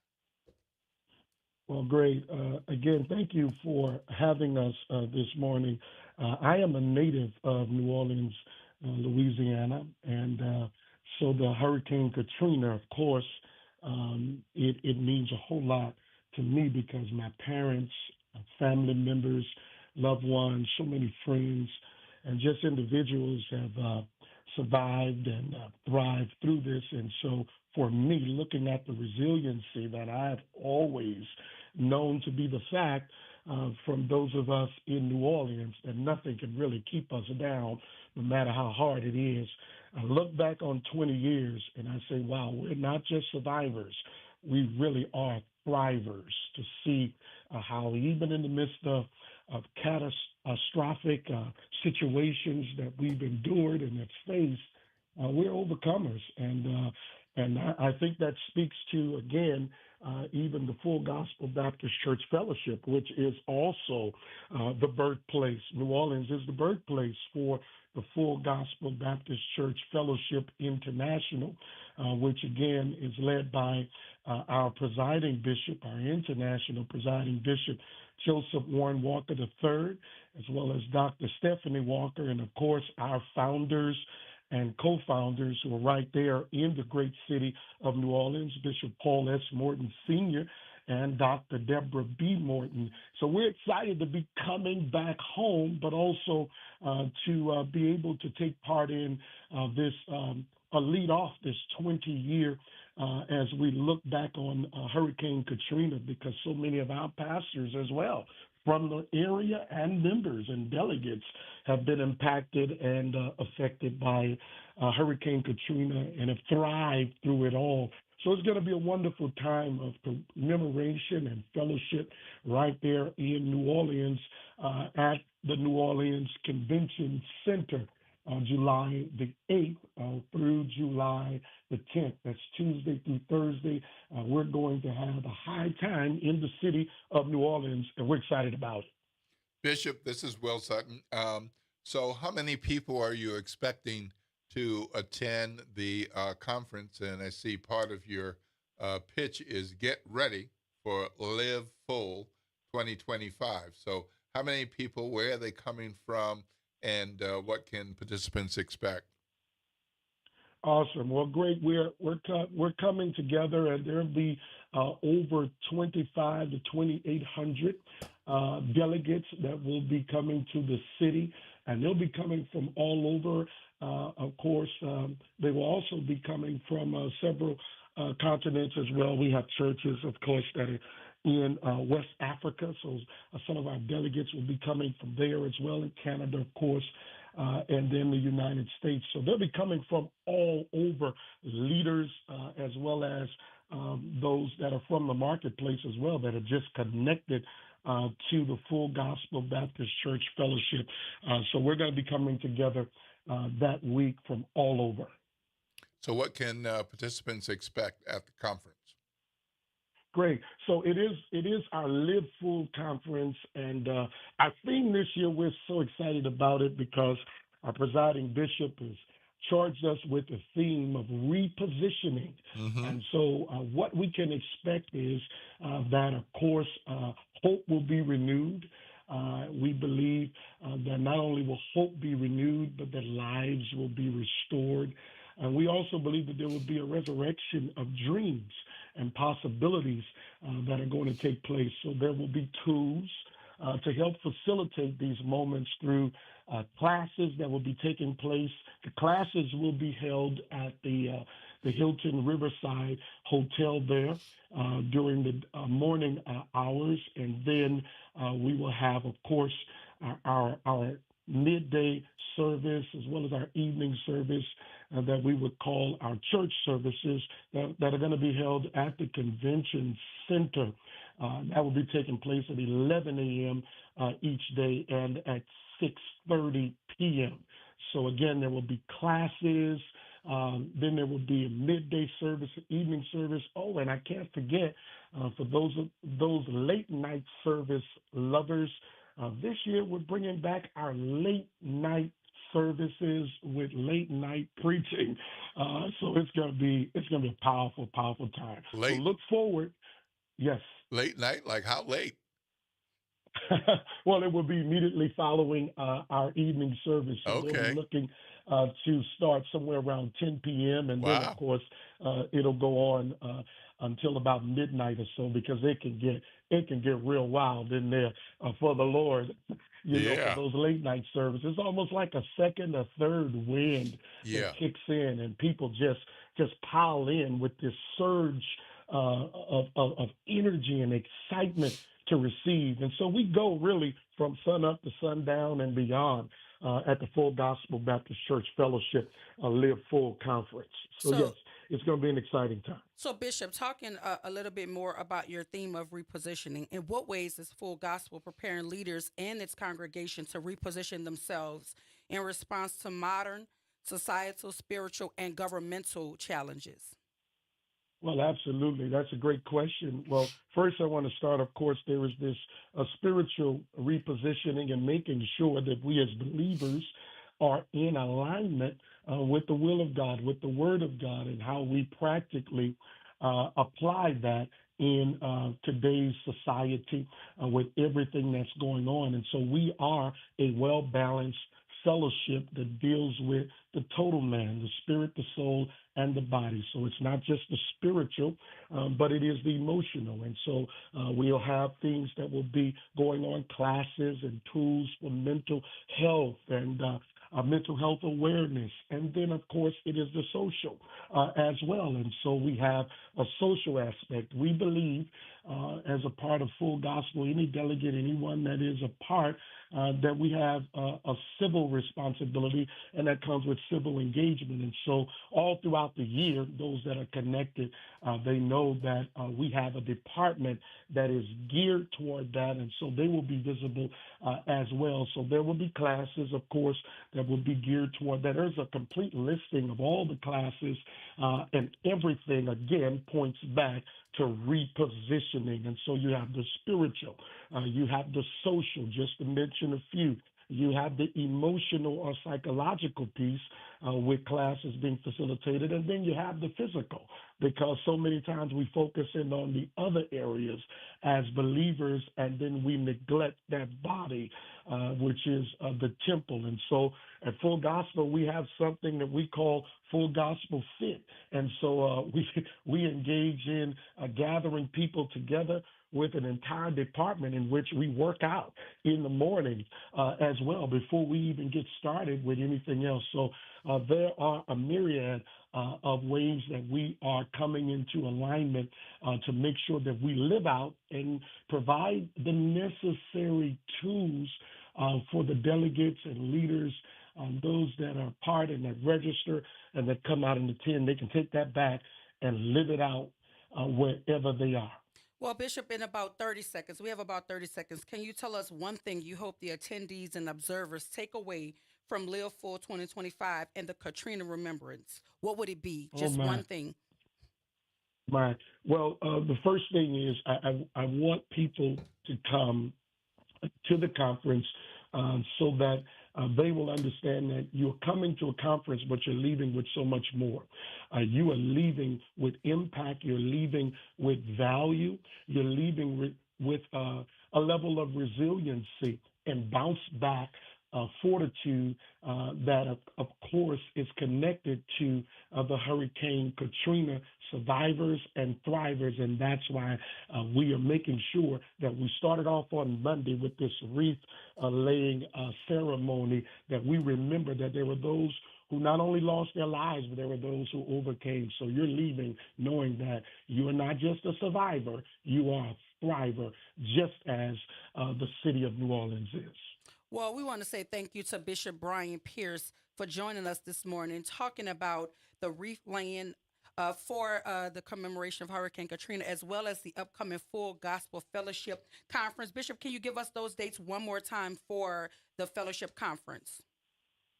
Well, great. Again, thank you for having us this morning. I am a native of New Orleans, Louisiana, and so the Hurricane Katrina, of course, it means a whole lot to me because my parents, family members, loved ones, so many friends, and just individuals have survived and thrived through this. And so for me, looking at the resiliency that I've always known to be the fact from those of us in New Orleans, that nothing can really keep us down, no matter how hard it is. I look back on 20 years and I say, wow, we're not just survivors. We really are thrivers, to see how even in the midst of catastrophic situations that we've endured and have faced, we're overcomers. And I think that speaks to, again, even the Full Gospel Baptist Church Fellowship, which is also the birthplace. New Orleans is the birthplace for the Full Gospel Baptist Church Fellowship International, which again is led by our presiding bishop, our international presiding bishop, Joseph Warren Walker III, as well as Dr. Stephanie Walker, and of course our founders and co-founders who are right there in the great city of New Orleans, Bishop Paul S. Morton Sr. and Dr. Deborah B. Morton. So we're excited to be coming back home, but also to be able to take part in this, lead off this 20-year as we look back on Hurricane Katrina, because so many of our pastors as well from the area and members and delegates have been impacted and affected by Hurricane Katrina and have thrived through it all. So it's going to be a wonderful time of commemoration and fellowship right there in New Orleans at the New Orleans Convention Center on July the 8th through July the 10th. That's Tuesday through Thursday. We're going to have a high time in the city of New Orleans, and we're excited about it. Bishop, this is Will Sutton. So how many people are you expecting to attend the conference? And I see part of your pitch is Get Ready for Live Full 2025. So how many people, where are they coming from, and what can participants expect? Awesome. Well, great. We're coming together, and there'll be over 25 to 2,800 delegates that will be coming to the city, and they'll be coming from all over. Of course, they will also be coming from several continents as well. We have churches, of course, that are in West Africa, so some of our delegates will be coming from there as well, in Canada, of course. And then the United States. So they'll be coming from all over, leaders as well as those that are from the marketplace as well, that are just connected to the Full Gospel Baptist Church Fellowship. So we're going to be coming together that week from all over. So what can participants expect at the conference? Great. So it is our Live Full conference, and our theme this year, we're so excited about it because our presiding bishop has charged us with the theme of repositioning. And so what we can expect is that, of course, hope will be renewed. We believe that not only will hope be renewed, but that lives will be restored. And we also believe that there will be a resurrection of dreams and possibilities that are going to take place. So there will be tools to help facilitate these moments through classes that will be taking place. The classes will be held at the Hilton Riverside Hotel there during the morning hours. And then we will have, of course, our midday service as well as our evening service that we would call our church services that are going to be held at the convention center. That will be taking place at 11 a.m. Each day and at 6:30 p.m. So again, there will be classes. Then there will be a midday service, evening service. Oh, and I can't forget, for those late night service lovers, this year we're bringing back our late night services with late night preaching. So it's gonna be a powerful time. So look forward. Yes. Late night, like how late? Well, it will be immediately following our evening service. So Okay. we'll be looking to start somewhere around 10 p.m. And then, Wow. of course, it'll go on until about midnight or so, because it can get real wild in there for the Lord. You know, Yeah. for those late night services, it's almost like a second or third wind Yeah. that kicks in, and people just pile in with this surge of energy and excitement to receive. And so we go really from sun up to sundown and beyond at the Full Gospel Baptist Church Fellowship Live Full Conference. So yes, it's going to be an exciting time. So, Bishop, talking a little bit more about your theme of repositioning, in what ways is Full Gospel preparing leaders and its congregation to reposition themselves in response to modern societal, spiritual, and governmental challenges? Well, absolutely. That's a great question. Well, first I want to start, of course, there is this spiritual repositioning and making sure that we as believers are in alignment with the will of God, with the Word of God, and how we practically apply that in today's society with everything that's going on. And so we are a well-balanced fellowship that deals with the total man, the spirit, the soul, and the body. So it's not just the spiritual, but it is the emotional. And so we'll have things that will be going on, classes and tools for mental health and mental health awareness. And then, of course, it is the social as well. And so we have a social aspect. We believe as a part of Full Gospel, any delegate, anyone that is a part, that we have a civil responsibility, and that comes with civil engagement. And so all throughout the year, those that are connected, they know that we have a department that is geared toward that, and so they will be visible as well. So there will be classes, of course, that will be geared toward that. There's a complete listing of all the classes, and everything, again, points back to repositioning. And so you have the spiritual, you have the social, just to mention a few. You have the emotional or psychological piece with classes being facilitated, and then you have the physical, because so many times we focus in on the other areas as believers, and then we neglect that body, which is the temple. And so at Full Gospel, we have something that we call Full Gospel Fit. And so we engage in gathering people together with an entire department in which we work out in the morning as well before we even get started with anything else. So there are a myriad of ways that we are coming into alignment to make sure that we live out and provide the necessary tools for the delegates and leaders, those that are part and that register and that come out and attend. They can take that back and live it out wherever they are. Well, Bishop, in about 30 seconds, we have about 30 seconds. Can you tell us one thing you hope the attendees and observers take away from Live Full 2025 and the Katrina Remembrance? What would it be? Just one thing. Well, the first thing is I want people to come to the conference so that they will understand that you're coming to a conference, but you're leaving with so much more. You are leaving with impact. You're leaving with value. You're leaving with a level of resiliency and bounce back fortitude that, of course, is connected to the Hurricane Katrina survivors and thrivers. And that's why we are making sure that we started off on Monday with this wreath laying ceremony, that we remember that there were those who not only lost their lives, but there were those who overcame. So you're leaving knowing that you are not just a survivor, you are a thriver, just as the city of New Orleans is. Well, we want to say thank you to Bishop Brian Pierce for joining us this morning, talking about the wreath laying for the commemoration of Hurricane Katrina, as well as the upcoming Full Gospel Fellowship Conference. Bishop, can you give us those dates one more time for the Fellowship Conference?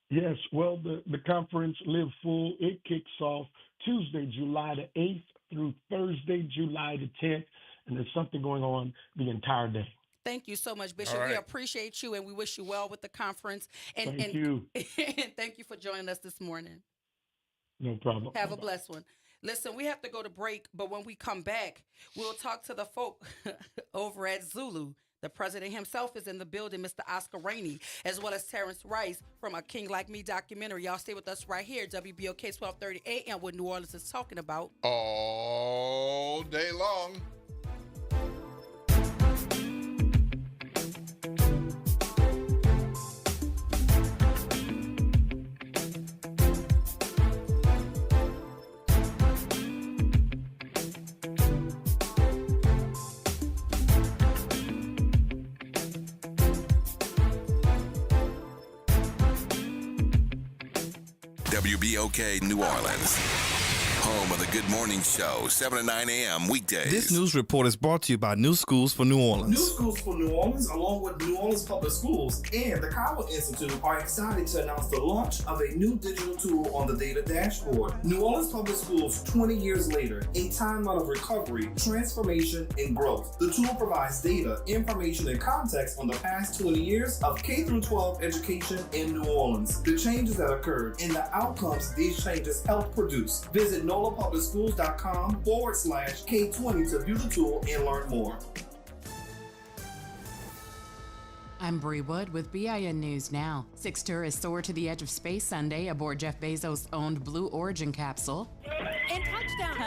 Yes, well, the conference, Live Full, it kicks off Tuesday, July the 8th through Thursday, July the 10th, and there's something going on the entire day. Thank you so much, Bishop. Right. We appreciate you, and we wish you well with the conference. Thank you. And thank you for joining us this morning. No problem. Have a blessed one. Listen, we have to go to break, but when we come back, we'll talk to the folk over at Zulu. The president himself is in the building, Mr. Oscar Rainey, as well as Terrence Rice from A King Like Me documentary. Y'all stay with us right here, WBOK 1230 AM, what New Orleans is talking about all day long. WBOK New Orleans, home of the Good Morning Show, 7 to 9 a.m. weekdays. This news report is brought to you by New Schools for New Orleans. New Schools for New Orleans, along with New Orleans Public Schools and the Cowell Institute, are excited to announce the launch of a new digital tool on the data dashboard. New Orleans Public Schools, 20 years later, a timeline of recovery, transformation, and growth. The tool provides data, information, and context on the past 20 years of K-12 education in New Orleans, the changes that occurred, and the outcomes these changes helped produce. Visit nolapublicsschools.com/K20 to view the tool and learn more. I'm Bree Wood with BIN News Now. 6 tourists soared to the edge of space Sunday aboard Jeff Bezos-owned Blue Origin capsule. And touchdown.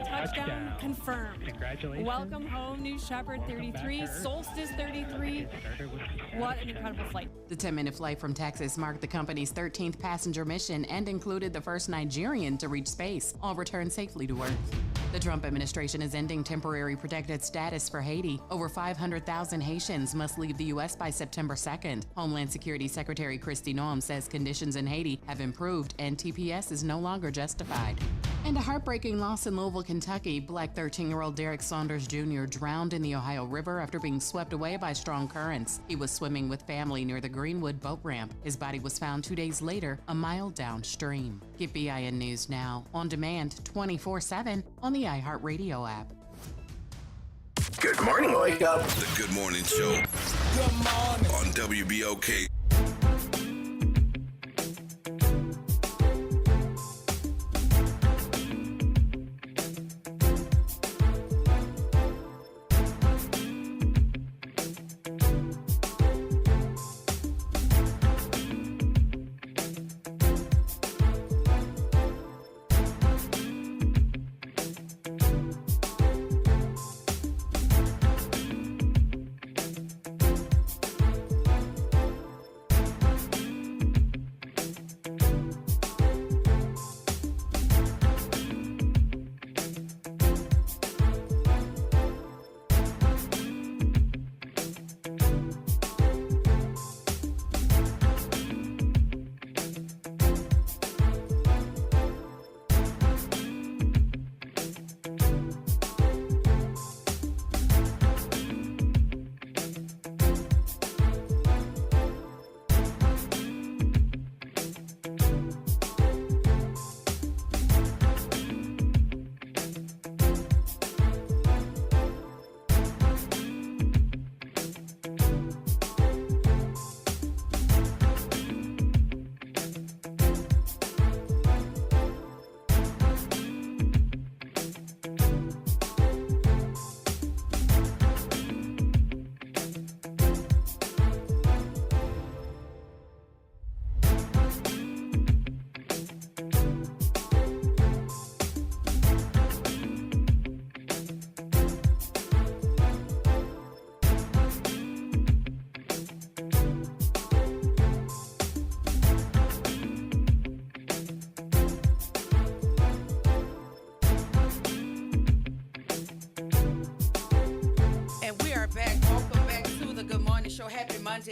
Touchdown confirmed. Congratulations. Welcome home, New Shepard 33, Solstice 33. What an incredible flight. The 10-minute flight from Texas marked the company's 13th passenger mission and included the first Nigerian to reach space. All returned safely to Earth. The Trump administration is ending temporary protected status for Haiti. Over 500,000 Haitians must leave the U.S. by September 2nd. Homeland Security Secretary Kristi Noem says conditions in Haiti have improved and TPS is no longer justified. And a heartbreaking loss in Louisville, Kentucky. Black 13-year-old Derek Saunders Jr. drowned in the Ohio River after being swept away by strong currents. He was swimming with family near the Greenwood boat ramp. His body was found 2 days later, a mile downstream. Get BIN News Now, on demand 24/7 on the iHeartRadio app. Good morning, wake up. The Good Morning Show. Good morning. On WBOK.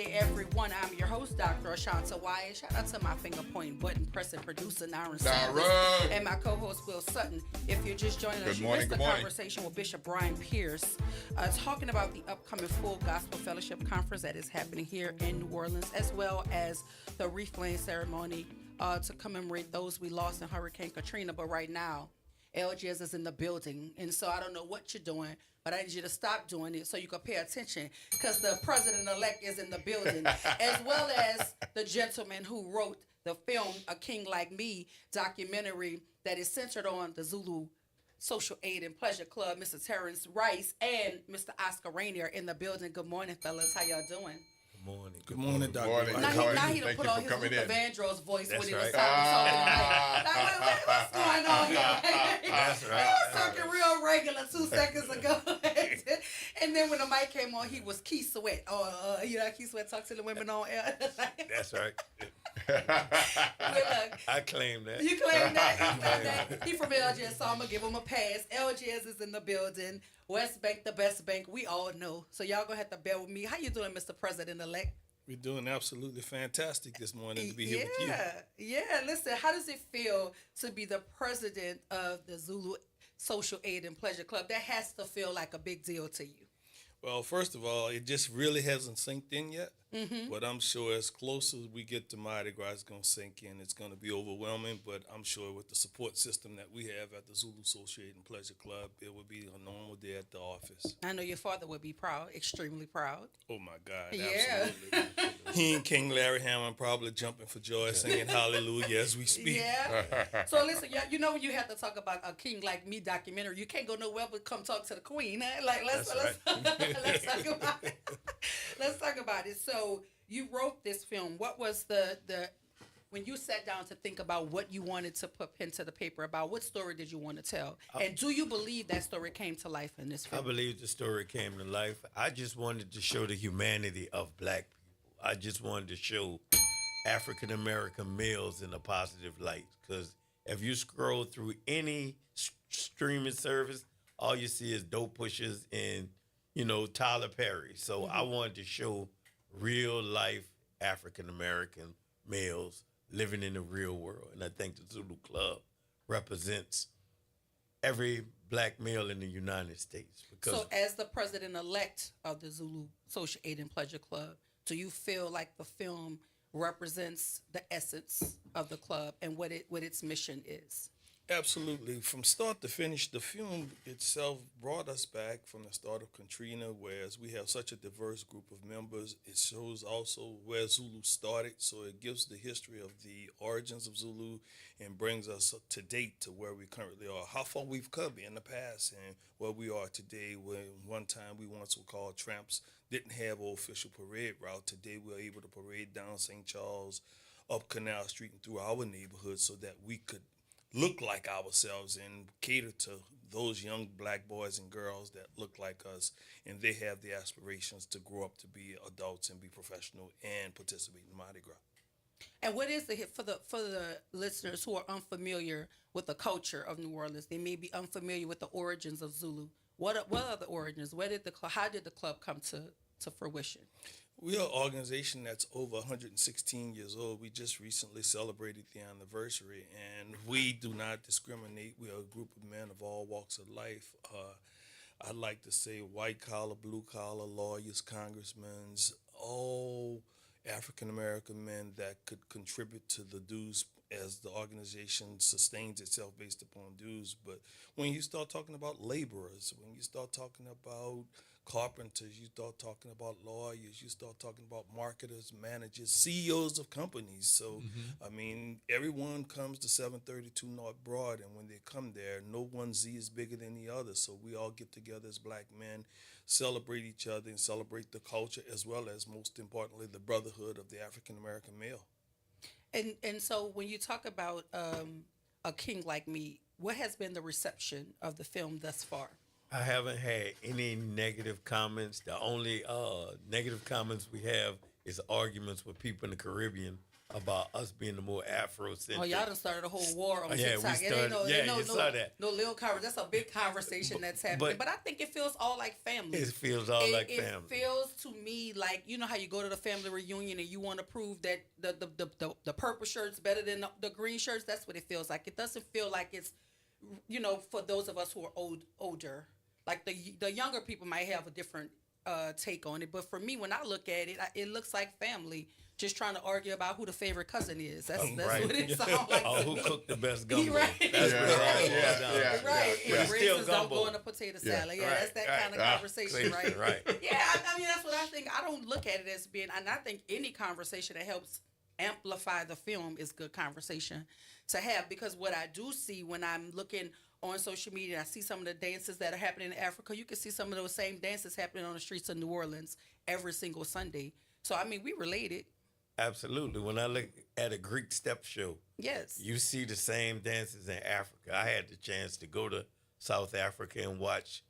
day, everyone. I'm your host, Dr. Ashanta Wyatt. Shout out to my finger pointing, button pressing producer, Naren Sanders, and my co-host, Will Sutton. If you're just joining us, you missed the conversation with Bishop Brian Pierce, talking about the upcoming Full Gospel Fellowship Conference that is happening here in New Orleans, as well as the wreath laying ceremony to commemorate those we lost in Hurricane Katrina. But right now, LGS is in the building, and so I don't know what you're doing, but I need you to stop doing it so you can pay attention, because the president-elect is in the building, as well as the gentleman who wrote the film A King Like Me documentary that is centered on the Zulu Social Aid and Pleasure Club, Mr. Terrence Rice and Mr. Oscar Rainier in the building. Good morning, fellas. How y'all doing? Good morning, Dr. Now he done put on his Luther Vandross voice when he was talking. What's going on here? That's right. He was talking real regular 2 seconds ago. And then when the mic came on, he was Keith Sweat. Keith Sweat talks to the women on air. That's right. I claim that. You claim that? He from LGS, so I'm going to give him a pass. LGS is in the building. West Bank, the best bank, we all know. So y'all going to have to bear with me. How you doing, Mr. President-elect? We're doing absolutely fantastic this morning to be here with you. Yeah. Listen, how does it feel to be the president of the Zulu Social Aid and Pleasure Club? That has to feel like a big deal to you. Well, first of all, it just really hasn't synced in yet. Mm-hmm. But I'm sure as close as we get to Mardi Gras, it's going to sink in. It's going to be overwhelming. But I'm sure with the support system that we have at the Zulu Social Aid and Pleasure Club, it would be a normal day at the office. I know your father would be proud, extremely proud. Oh, my God. Yeah. Absolutely. He and King Larry Hammond probably jumping for joy, singing hallelujah as we speak. Yeah. So listen, you know when you have to talk about A King Like Me documentary, you can't go nowhere but come talk to the queen. Like let's talk about it. Let's talk about it. So you wrote this film. What was the when you sat down to think about what you wanted to put pen to the paper about, what story did you want to tell? And do you believe that story came to life in this film? I believe the story came to life. I just wanted to show the humanity of black people. I just wanted to show African American males in a positive light, because if you scroll through any streaming service, all you see is dope pushers and, Tyler Perry. So I wanted to show real life African American males living in the real world. And I think the Zulu Club represents every black male in the United States. So as the president-elect of the Zulu Social Aid and Pleasure Club, do you feel like the film represents the essence of the club and what its mission is? Absolutely. From start to finish, the film itself brought us back from the start of Katrina, whereas we have such a diverse group of members. It shows also where Zulu started, so it gives the history of the origins of Zulu and brings us up to date to where we currently are, how far we've come in the past and where we are today. When one time we once were called tramps, didn't have an official parade route. Today we're able to parade down St. Charles, up Canal Street and through our neighborhood so that we could look like ourselves and cater to those young black boys and girls that look like us, and they have the aspirations to grow up to be adults and be professional and participate in Mardi Gras. And what is for the listeners who are unfamiliar with the culture of New Orleans? They may be unfamiliar with the origins of Zulu. What are the origins? How did the club come to fruition? We are an organization that's over 116 years old. We just recently celebrated the anniversary, and we do not discriminate. We are a group of men of all walks of life. I'd like to say white collar, blue collar, lawyers, congressmen, all African-American men that could contribute to the dues as the organization sustains itself based upon dues. But when you start talking about laborers, when you start talking about carpenters, you start talking about lawyers, you start talking about marketers, managers, CEOs of companies. So, I mean, everyone comes to 732 North Broad, and when they come there, no one Z is bigger than the other. So we all get together as black men, celebrate each other, and celebrate the culture, as well as, most importantly, the brotherhood of the African-American male. And so when you talk about A King Like Me, what has been the reception of the film thus far? I haven't had any negative comments. The only negative comments we have is arguments with people in the Caribbean about us being the more Afrocentric. Oh, y'all done started a whole war on Yeah, TikTok. we started- you saw that. No little conversation. That's a big conversation that's happening. But I think it feels all like family. It feels all like family. It feels to me like, you know how you go to the family reunion and you want to prove that the purple shirt's better than the green shirts. That's what it feels like. It doesn't feel like it's, you know, for those of us who are older. Like the younger people might have a different take on it. But for me, when I look at it, it looks like family. Just trying to argue about who the favorite cousin is. That's right. what it sounds like. Oh, who cooked the best gumbo? Right. That's Yeah. what it all Right. boils down to. Right. But it's still Raisins don't gumbo. go in a potato salad. Yeah, Right. that's that Right. kind of conversation, right? Right. Yeah, I mean, that's what I think. I don't look at it as being, and I think any conversation that helps amplify the film is good conversation to have, because what I do see when I'm looking on social media, I see some of the dances that are happening in Africa. You can see some of those same dances happening on the streets of New Orleans every single Sunday. So, I mean, we related. Absolutely. When I look at a Greek step show, yes, you see the same dances in Africa. I had the chance to go to South Africa and watch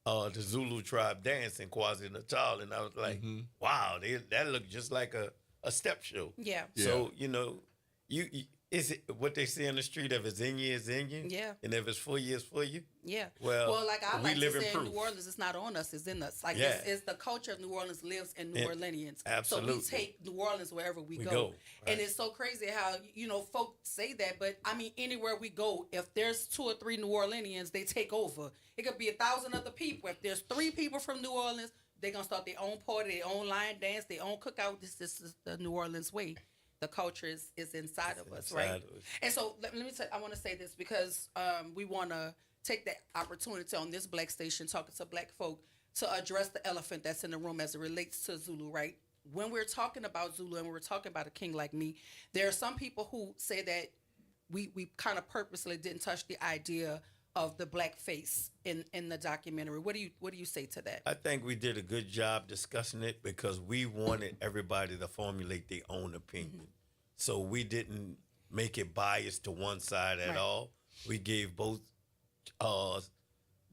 the Zulu tribe dance in KwaZulu-Natal, and I was like, wow, that looked just like a step show. Yeah. So, you know, you is it what they say in the street, if it's in you, it's in you? Yeah. And if it's for you, it's for you? Yeah. Well, like I we like live to in say proof. in New Orleans, it's not on us, it's in us. Like Yeah. it's the culture of New Orleans lives in New Yeah, Orleanians. absolutely. So we take New Orleans wherever we We go. go, And right. it's so crazy how, you know, folks say that, but I mean, anywhere we go, if there's 2 or 3 New Orleanians, they take over. It could be 1,000 other people. If there's 3 people from New Orleans, they're going to start their own party, their own line dance, their own cookout. This is the New Orleans way. The culture is inside of us, right? inside of us. And so let me say, I want to say this because we want to take that opportunity on this Black station, talking to Black folk, to address the elephant that's in the room as it relates to Zulu, right? When we're talking about Zulu and we're talking about a king like me, there are some people who say that we kind of purposely didn't touch the idea of the Black face in the documentary. What do you say to that? I think we did a good job discussing it because we wanted everybody to formulate their own opinion. So we didn't make it biased to one side at all. We gave both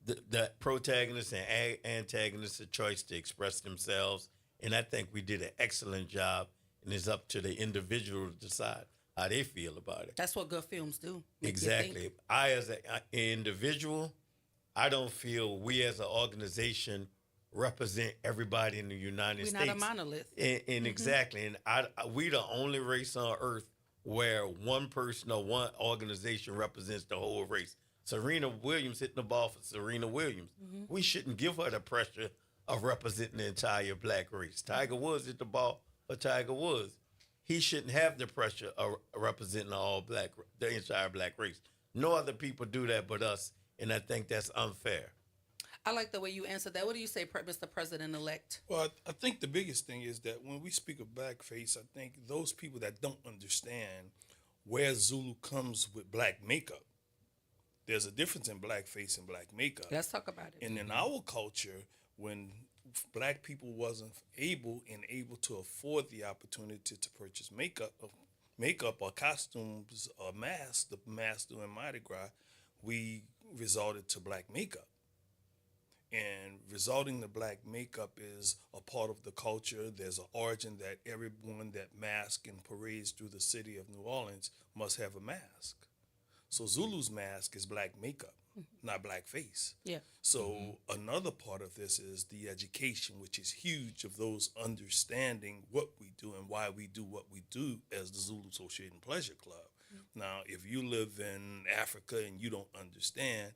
the protagonist and antagonist a choice to express themselves. And I think we did an excellent job. And it's up to the individual to decide how they feel about it. That's what good films do. Make you Exactly. think. I, as an individual, I don't feel we as an organization represent everybody in the United We're States. not a monolith. And exactly. And we the only race on earth where one person or one organization represents the whole race. Serena Williams hitting the ball for Serena Williams. We shouldn't give her the pressure of representing the entire Black race. Tiger Woods hit the ball for Tiger Woods. He shouldn't have the pressure of representing the entire Black race. No other people do that but us, and I think that's unfair. I like the way you answered that. What do you say, Mr. President-elect? Well, I think the biggest thing is that when we speak of blackface, I think those people that don't understand where Zulu comes with black makeup. There's a difference in blackface and black makeup. Let's talk about it. And in our culture, when Black people wasn't able to afford the opportunity to purchase makeup or costumes or masks, the mask during Mardi Gras, we resorted to black makeup. And resorting to black makeup is a part of the culture. There's an origin that everyone that masks and parades through the city of New Orleans must have a mask. So Zulu's mask is black makeup, not black face. Yeah. So another part of this is the education, which is huge, of those understanding what we do and why we do what we do as the Zulu Association Pleasure Club. Now, if you live in Africa and you don't understand,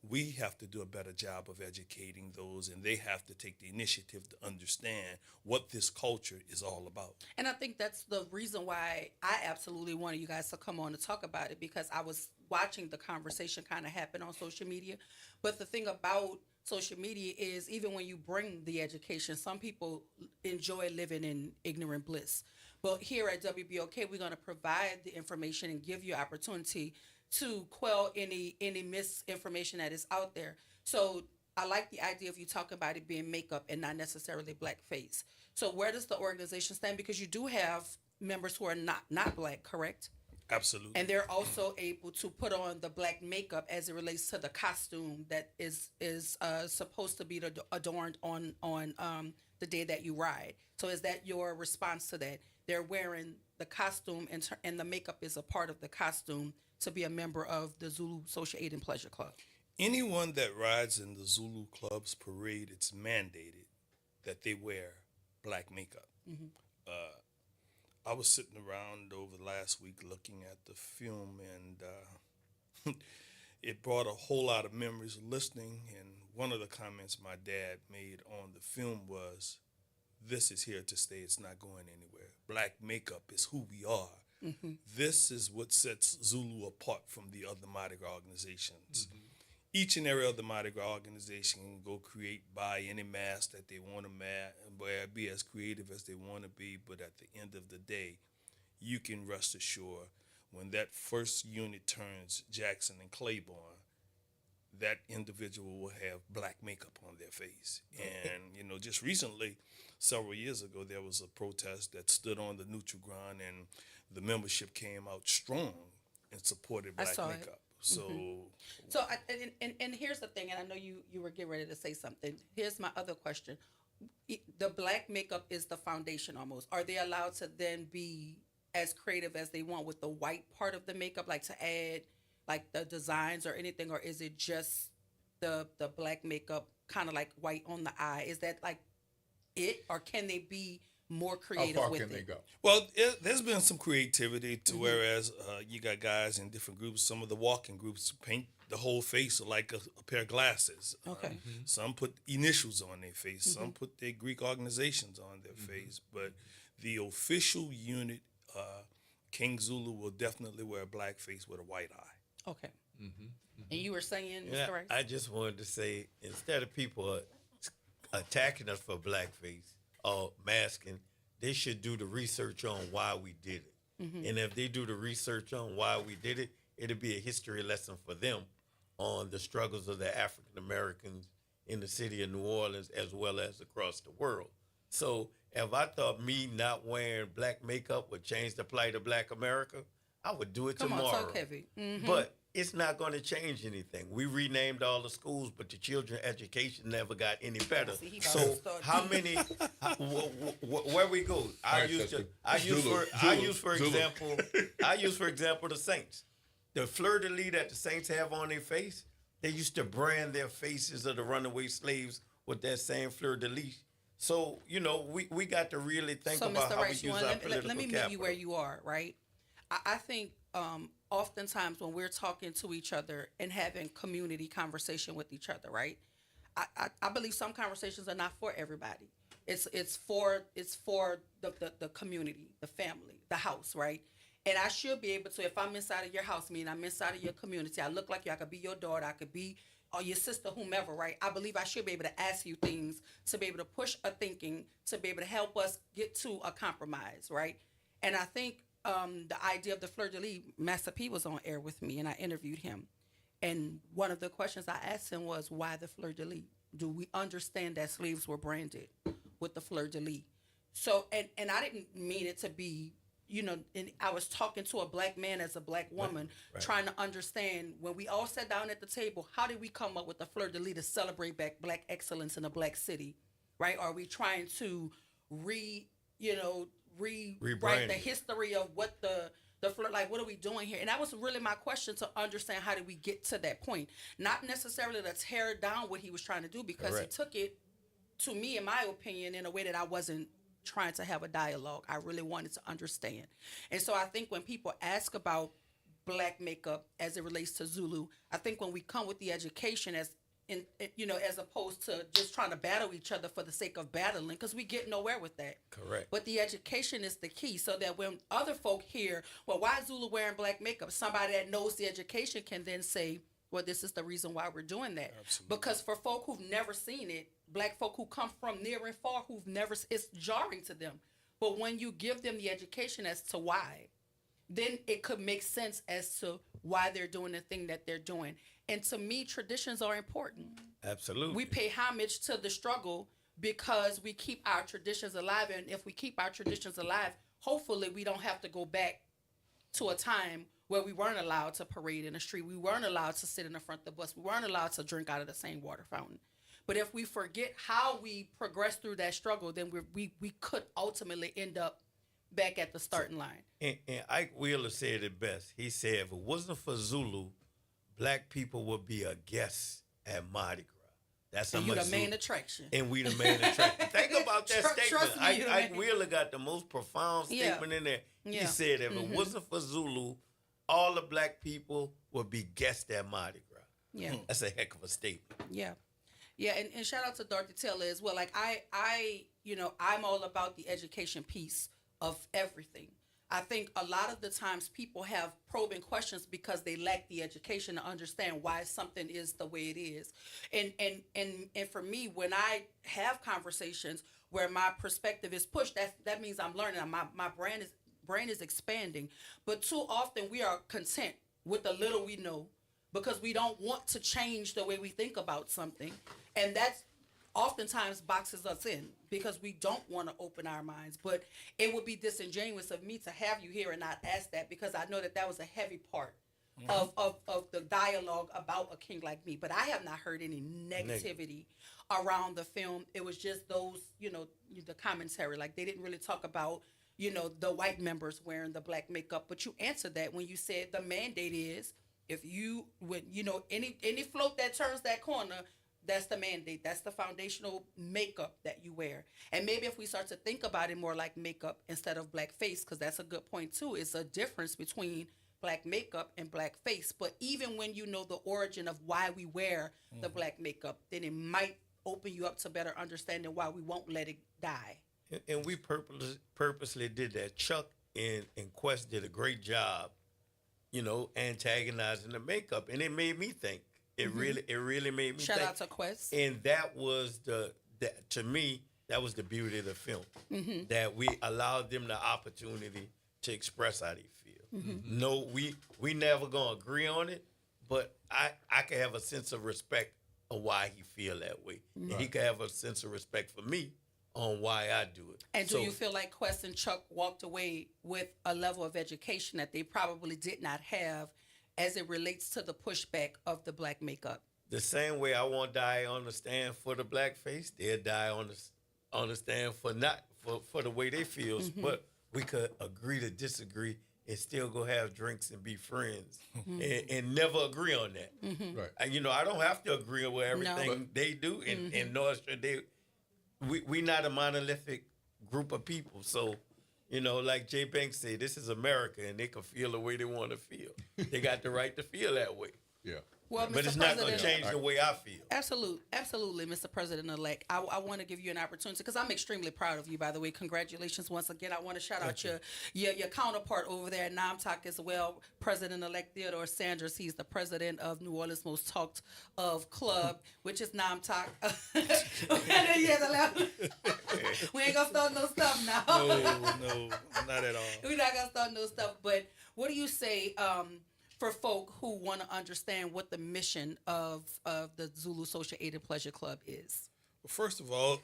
we have to do a better job of educating those, and they have to take the initiative to understand what this culture is all about. And I think that's the reason why I absolutely wanted you guys to come on and talk about it, because I was watching the conversation kind of happen on social media. But the thing about social media is even when you bring the education, some people enjoy living in ignorant bliss. But here at WBOK, we're going to provide the information and give you opportunity to quell any misinformation that is out there. So I like the idea of you talking about it being makeup and not necessarily blackface. So where does the organization stand? Because you do have members who are not black, correct? Absolutely. And they're also able to put on the black makeup as it relates to the costume that is supposed to be adorned on the day that you ride. So is that your response to that? They're wearing the costume and the makeup is a part of the costume to be a member of the Zulu Social Aid and Pleasure Club. Anyone that rides in the Zulu Club's parade, it's mandated that they wear black makeup. Mm-hmm. I was sitting around over the last week looking at the film, and it brought a whole lot of memories of listening. And one of the comments my dad made on the film was, "This is here to stay. It's not going anywhere. Black makeup is who we are. Mm-hmm. This is what sets Zulu apart from the other Mardi Gras organizations." Mm-hmm. Each and every other Mardi Gras organization can go buy any mask that they want to wear, be as creative as they want to be, but at the end of the day, you can rest assured when that first unit turns Jackson and Claiborne, that individual will have black makeup on their face. And, just recently, several years ago, there was a protest that stood on the neutral ground, and the membership came out strong and supported black makeup. So, and here's the thing, and I know you were getting ready to say something. Here's my other question: the black makeup is the foundation almost. Are they allowed to then be as creative as they want with the white part of the makeup, like to add like the designs or anything, or is it just the black makeup, kind of like white on the eye? Is that like it, or can they be more creative How far with can it? they go? Well, there's been some creativity to whereas you got guys in different groups. Some of the walking groups paint the whole face like a pair of glasses. Okay. Some put initials on their face. Some put their Greek organizations on their face. But the official unit, King Zulu, will definitely wear a black face with a white eye. Okay. And you were saying, Mr. Rice? I just wanted to say, instead of people attacking us for blackface or masking, they should do the research on why we did it. And if they do the research on why we did it, it'll be a history lesson for them on the struggles of the African Americans in the city of New Orleans as well as across the world. So if I thought me not wearing black makeup would change the plight of Black America, I would do it tomorrow. Come on, talk heavy. But it's not going to change anything. We renamed all the schools, but the children's education never got any better. So how many? Where we go? I use for example the Saints. The fleur de lis that the Saints have on their face, they used to brand their faces of the runaway slaves with that same fleur de lis. So we got to really think about how we use our political capital. Let me meet you where you are, right? I think oftentimes when we're talking to each other and having community conversation with each other, right? I believe some conversations are not for everybody. It's for the community, the family, the house, right? And I should be able to, if I'm inside of your house, meaning I'm inside of your community, I look like you, I could be your daughter, I could be or your sister, whomever, right? I believe I should be able to ask you things to be able to push a thinking, to be able to help us get to a compromise, right? And I think the idea of the fleur de lis, Master P was on air with me and I interviewed him. And one of the questions I asked him was, why the fleur de lis? Do we understand that slaves were branded with the fleur de lis? So, and I didn't mean it to be, and I was talking to a black man as a black woman, trying to understand when we all sat down at the table, how did we come up with the fleur de lis to celebrate black excellence in a black city, right? Are we trying to rewrite the history of what the fleur, like what are we doing here? And that was really my question, to understand how did we get to that point? Not necessarily to tear down what he was trying to do, because he took it, to me, in my opinion, in a way that I wasn't trying to have a dialogue. I really wanted to understand. And so I think when people ask about black makeup as it relates to Zulu, I think when we come with the education as opposed to just trying to battle each other for the sake of battling, because we get nowhere with that. Correct. But the education is the key, so that when other folk hear, well, why is Zulu wearing black makeup? Somebody that knows the education can then say, well, this is the reason why we're doing that. Absolutely. Because for folk who've never seen it, black folk who come from near and far who've never, it's jarring to them. But when you give them the education as to why, then it could make sense as to why they're doing the thing that they're doing. And to me, traditions are important. Absolutely. We pay homage to the struggle because we keep our traditions alive. And if we keep our traditions alive, hopefully we don't have to go back to a time where we weren't allowed to parade in the street. We weren't allowed to sit in the front of the bus. We weren't allowed to drink out of the same water fountain. But if we forget how we progressed through that struggle, then we could ultimately end up back at the starting line. And Ike Wheeler said it best. He said, if it wasn't for Zulu, black people would be a guest at Mardi Gras. That's how And you much the main Zulu- attraction. And we the main attraction. Think about that statement. Trust me, you the Ike main- Wheeler got the most profound Yeah. statement in there. He Yeah. said, if it wasn't for Zulu, all the black people would be guests at Mardi Gras. Yeah. That's a heck of a statement. Yeah. Yeah, and shout out to Dorothy Taylor as well. Like I'm all about the education piece of everything. I think a lot of the times people have probing questions because they lack the education to understand why something is the way it is. And for me, when I have conversations where my perspective is pushed, that means I'm learning. My brain is expanding. But too often we are content with the little we know because we don't want to change the way we think about something. And that's oftentimes boxes us in because we don't want to open our minds. But it would be disingenuous of me to have you here and not ask that, because I know that was a heavy part of the dialogue about A King Like Me. But I have not heard any negativity around the film. It was just those, the commentary. Like, they didn't really talk about, the white members wearing the black makeup. But you answered that when you said the mandate is, if you would, any float that turns that corner, that's the mandate. That's the foundational makeup that you wear. And maybe if we start to think about it more like makeup instead of black face, because that's a good point too. It's a difference between black makeup and black face. But even when you know the origin of why we wear the black makeup, then it might open you up to better understanding why we won't let it die. And we purposely did that. Chuck and Quest did a great job, antagonizing the makeup. And it made me think. It really made me Shout think. out to Quest. And that was to me, that was the beauty of the film. That we allowed them the opportunity to express how they feel. No, we never gonna agree on it, but I can have a sense of respect of why he feel that way. And he can have a sense of respect for me on why I do it. And do you feel like Quest and Chuck walked away with a level of education that they probably did not have as it relates to the pushback of the black makeup? The same way I won't die on the stand for the blackface, they'll die on the stand for the way they feel. But we could agree to disagree and still go have drinks and be friends and never agree on that. Right. And, I don't have to agree with everything they do, and nor should we not a monolithic group of people. So, like Jay Banks said, this is America, and they can feel the way they want to feel. They got the right to feel that way. Yeah. Well, but Mr. it's not going to President- change the way I feel. Absolutely, Mr. President-elect. I want to give you an opportunity because I'm extremely proud of you, by the way. Congratulations once again. I want to shout out your counterpart over there at NAMTAC as well, President-elect Theodore Sanders. He's the president of New Orleans' most talked of club, which is NAMTAC. We ain't going to start no stuff now. No, not at all. We're not going to start no stuff. But what do you say for folk who want to understand what the mission of the Zulu Social Aid and Pleasure Club is? Well, first of all,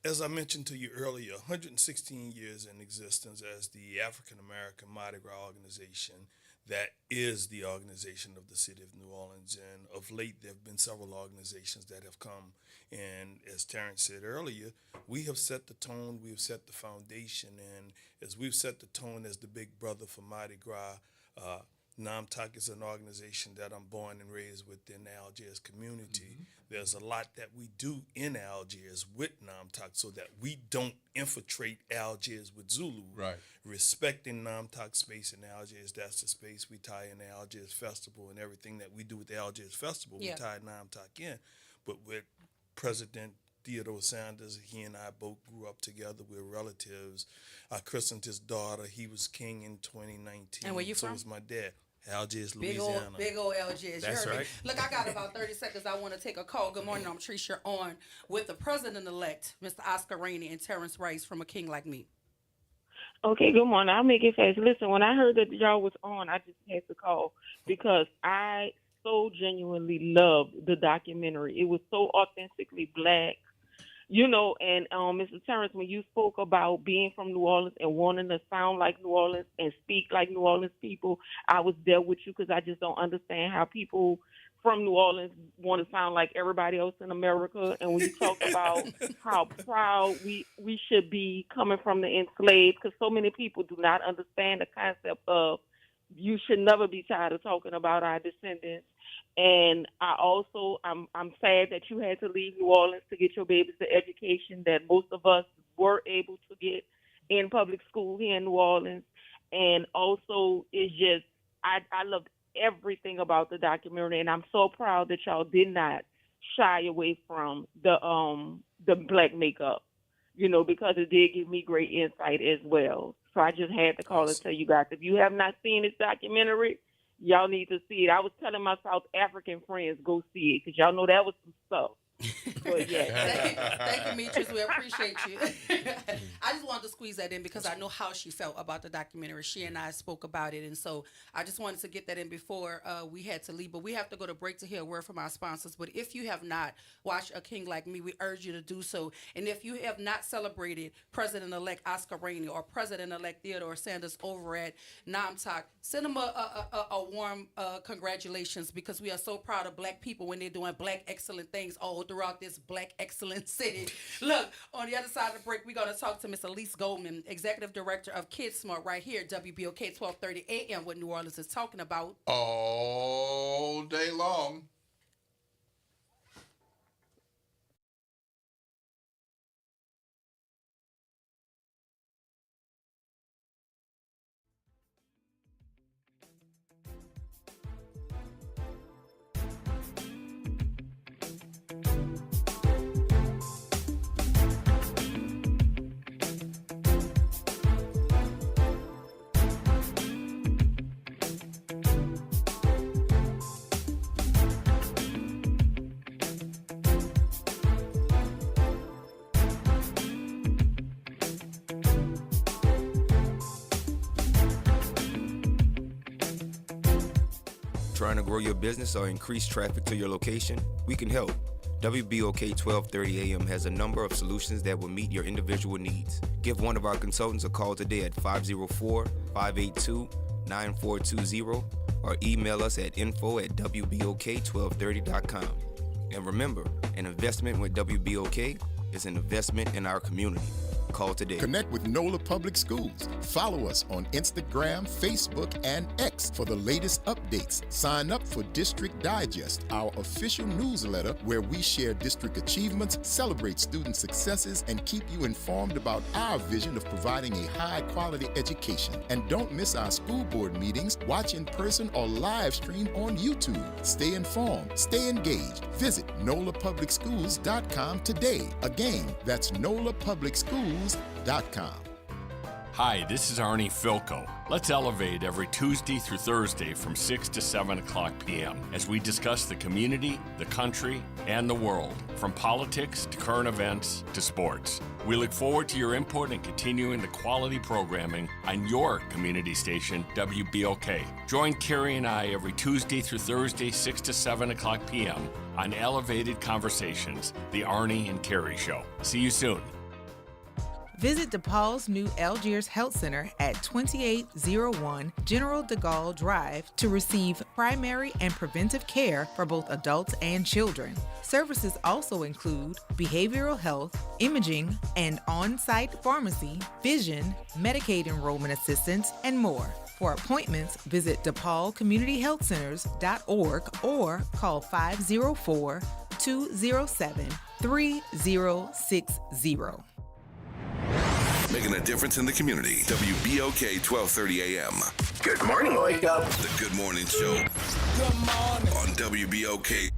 as I mentioned to you earlier, 116 years in existence as the African American Mardi Gras organization that is the organization of the city of New Orleans. And of late, there have been several organizations that have come. And as Terrence said earlier, we have set the tone, we have set the foundation. And as we've set the tone as the big brother for Mardi Gras, NAMTAC is an organization that I'm born and raised within the Algiers community. There's a lot that we do in Algiers with NAMTAC so that we don't infiltrate Algiers with Zulu. Right. Respecting NAMTAC space in Algiers, that's the space we tie in the Algiers Festival, and everything that we do with the Algiers Festival, we tie NAMTAC in. But with President Theodore Sanders, he and I both grew up together. We're relatives. I christened his daughter. He was king in 2019. And where you so from? was my dad. Algiers, Big Louisiana. old Algiers. That's you heard right. Me. Look, I got about 30 seconds. I want to take a call. Good morning. I'm Tricia. You're on with the president-elect, Mr. Oscar Rainey, and Terrence Rice from A King Like Me. Okay, good morning. I'll make it fast. Listen, when I heard that y'all was on, I just had to call because I so genuinely loved the documentary. It was so authentically black. You know, and Mr. Terrence, when you spoke about being from New Orleans and wanting to sound like New Orleans and speak like New Orleans people, I was there with you because I just don't understand how people from New Orleans want to sound like everybody else in America. And when you talk about how proud we should be coming from the enslaved, because so many people do not understand the concept of you should never be tired of talking about our descendants. And I'm sad that you had to leave New Orleans to get your babies the education that most of us were able to get in public school here in New Orleans. And also, it's just, I loved everything about the documentary, and I'm so proud that y'all did not shy away from the black makeup, you know, because it did give me great insight as well. So I just had to call and tell you guys, if you have not seen this documentary, y'all need to see it. I was telling my South African friends, go see it, because y'all know that was some stuff. But yeah. Thank you, Demetrius. We appreciate you. I just wanted to squeeze that in because I know how she felt about the documentary. She and I spoke about it, and so I just wanted to get that in before we had to leave. But we have to go to break to hear a word from our sponsors. But if you have not watched A King Like Me, we urge you to do so. And if you have not celebrated President-elect Oscar Rainey or President-elect Theodore Sanders over at Namtok, send them a warm congratulations, because we are so proud of black people when they're doing black excellent things all throughout this black excellent city. Look, on the other side of the break, we're going to talk to Miss Elise Goldman, Executive Director of Kids Smart, right here at WBOK 1230 AM, what New Orleans is talking about all day long. Trying to grow your business or increase traffic to your location? We can help. WBOK 1230 AM has a number of solutions that will meet your individual needs. Give one of our consultants a call today at 504-582-9420 or email us at info@wbok1230.com. And remember, an investment with WBOK is an investment in our community. Call today. Connect with NOLA Public Schools. Follow us on Instagram, Facebook, and X for the latest updates. Sign up for District Digest, our official newsletter where we share district achievements, celebrate student successes, and keep you informed about our vision of providing a high-quality education. And don't miss our school board meetings. Watch in person or live stream on YouTube. Stay informed. Stay engaged. Visit NOLAPublicSchools.com today. Again, that's NOLAPublicSchools.com. Hi, this is Arnie Filko. Let's elevate every Tuesday through Thursday from 6 to 7 o'clock p.m. as we discuss the community, the country, and the world, from politics to current events to sports. We look forward to your input and continuing the quality programming on your community station, WBOK. Join Carrie and I every Tuesday through Thursday, 6 to 7 o'clock p.m. on Elevated Conversations, the Arnie and Carrie Show. See you soon. Visit DePaul's new Algiers Health Center at 2801 General de Gaulle Drive to receive primary and preventive care for both adults and children. Services also include behavioral health, imaging, and on-site pharmacy, vision, Medicaid enrollment assistance, and more. For appointments, visit DePaulCommunityHealthCenters.org or call 504-207-3060. Making a difference in the community. WBOK 1230 AM. Good morning, Wake Up. The Good Morning Show. Good morning. On WBOK.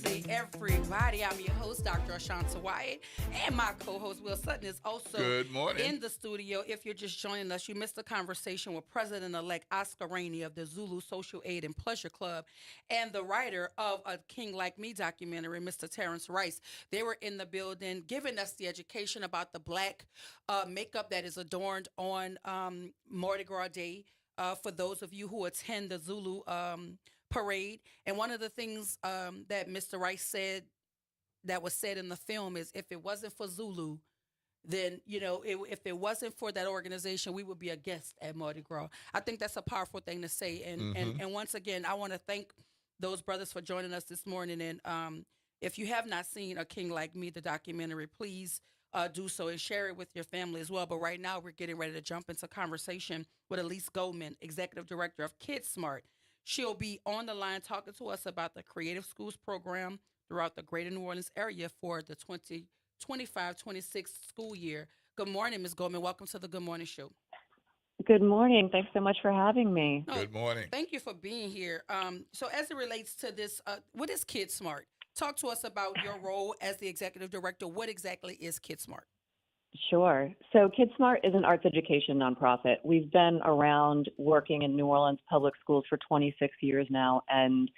Wednesday, everybody. I'm your host, Dr. Ashanta Wyatt, and my co-host, Will Sutton, is also Good morning. in the studio. If you're just joining us, you missed a conversation with President-elect Oscar Rainey of the Zulu Social Aid and Pleasure Club and the writer of A King Like Me documentary, Mr. Terrence Rice. They were in the building giving us the education about the black makeup that is adorned on Mardi Gras Day for those of you who attend the Zulu parade. And one of the things that Mr. Rice said that was said in the film is, if it wasn't for Zulu, then, if it wasn't for that organization, we would be a guest at Mardi Gras. I think that's a powerful thing to say. And once again, I want to thank those brothers for joining us this morning. And if you have not seen A King Like Me, the documentary, please do so and share it with your family as well. But right now, we're getting ready to jump into conversation with Elise Goldman, Executive Director of KidSmart. She'll be on the line talking to us about the Creative Schools program throughout the greater New Orleans area for the 2025-26 school year. Good morning, Ms. Goldman. Welcome to the Good Morning Show. Good morning. Thanks so much for having me. Good morning. Thank you for being here. So as it relates to this, what is KidSmart? Talk to us about your role as the Executive Director. What exactly is KidSmart? Sure. So KidSmart is an arts education nonprofit. We've been around working in New Orleans public schools for 26 years now. And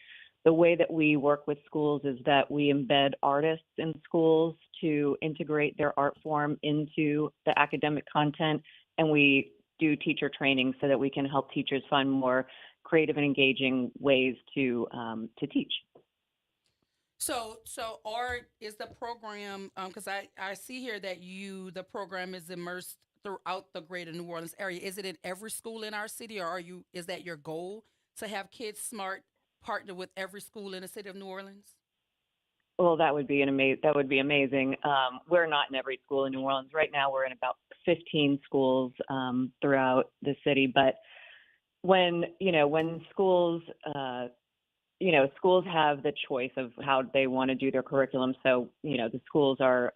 the way that we work with schools is that we embed artists in schools to integrate their art form into the academic content. And we do teacher training so that we can help teachers find more creative and engaging ways to teach. So art is the program, because I see here that the program is immersed throughout the greater New Orleans area. Is it in every school in our city, or is that your goal to have KidSmart partner with every school in the city of New Orleans? Well, that would be amazing. We're not in every school in New Orleans. Right now, we're in about 15 schools throughout the city. But when schools schools have the choice of how they want to do their curriculum. So, the schools are,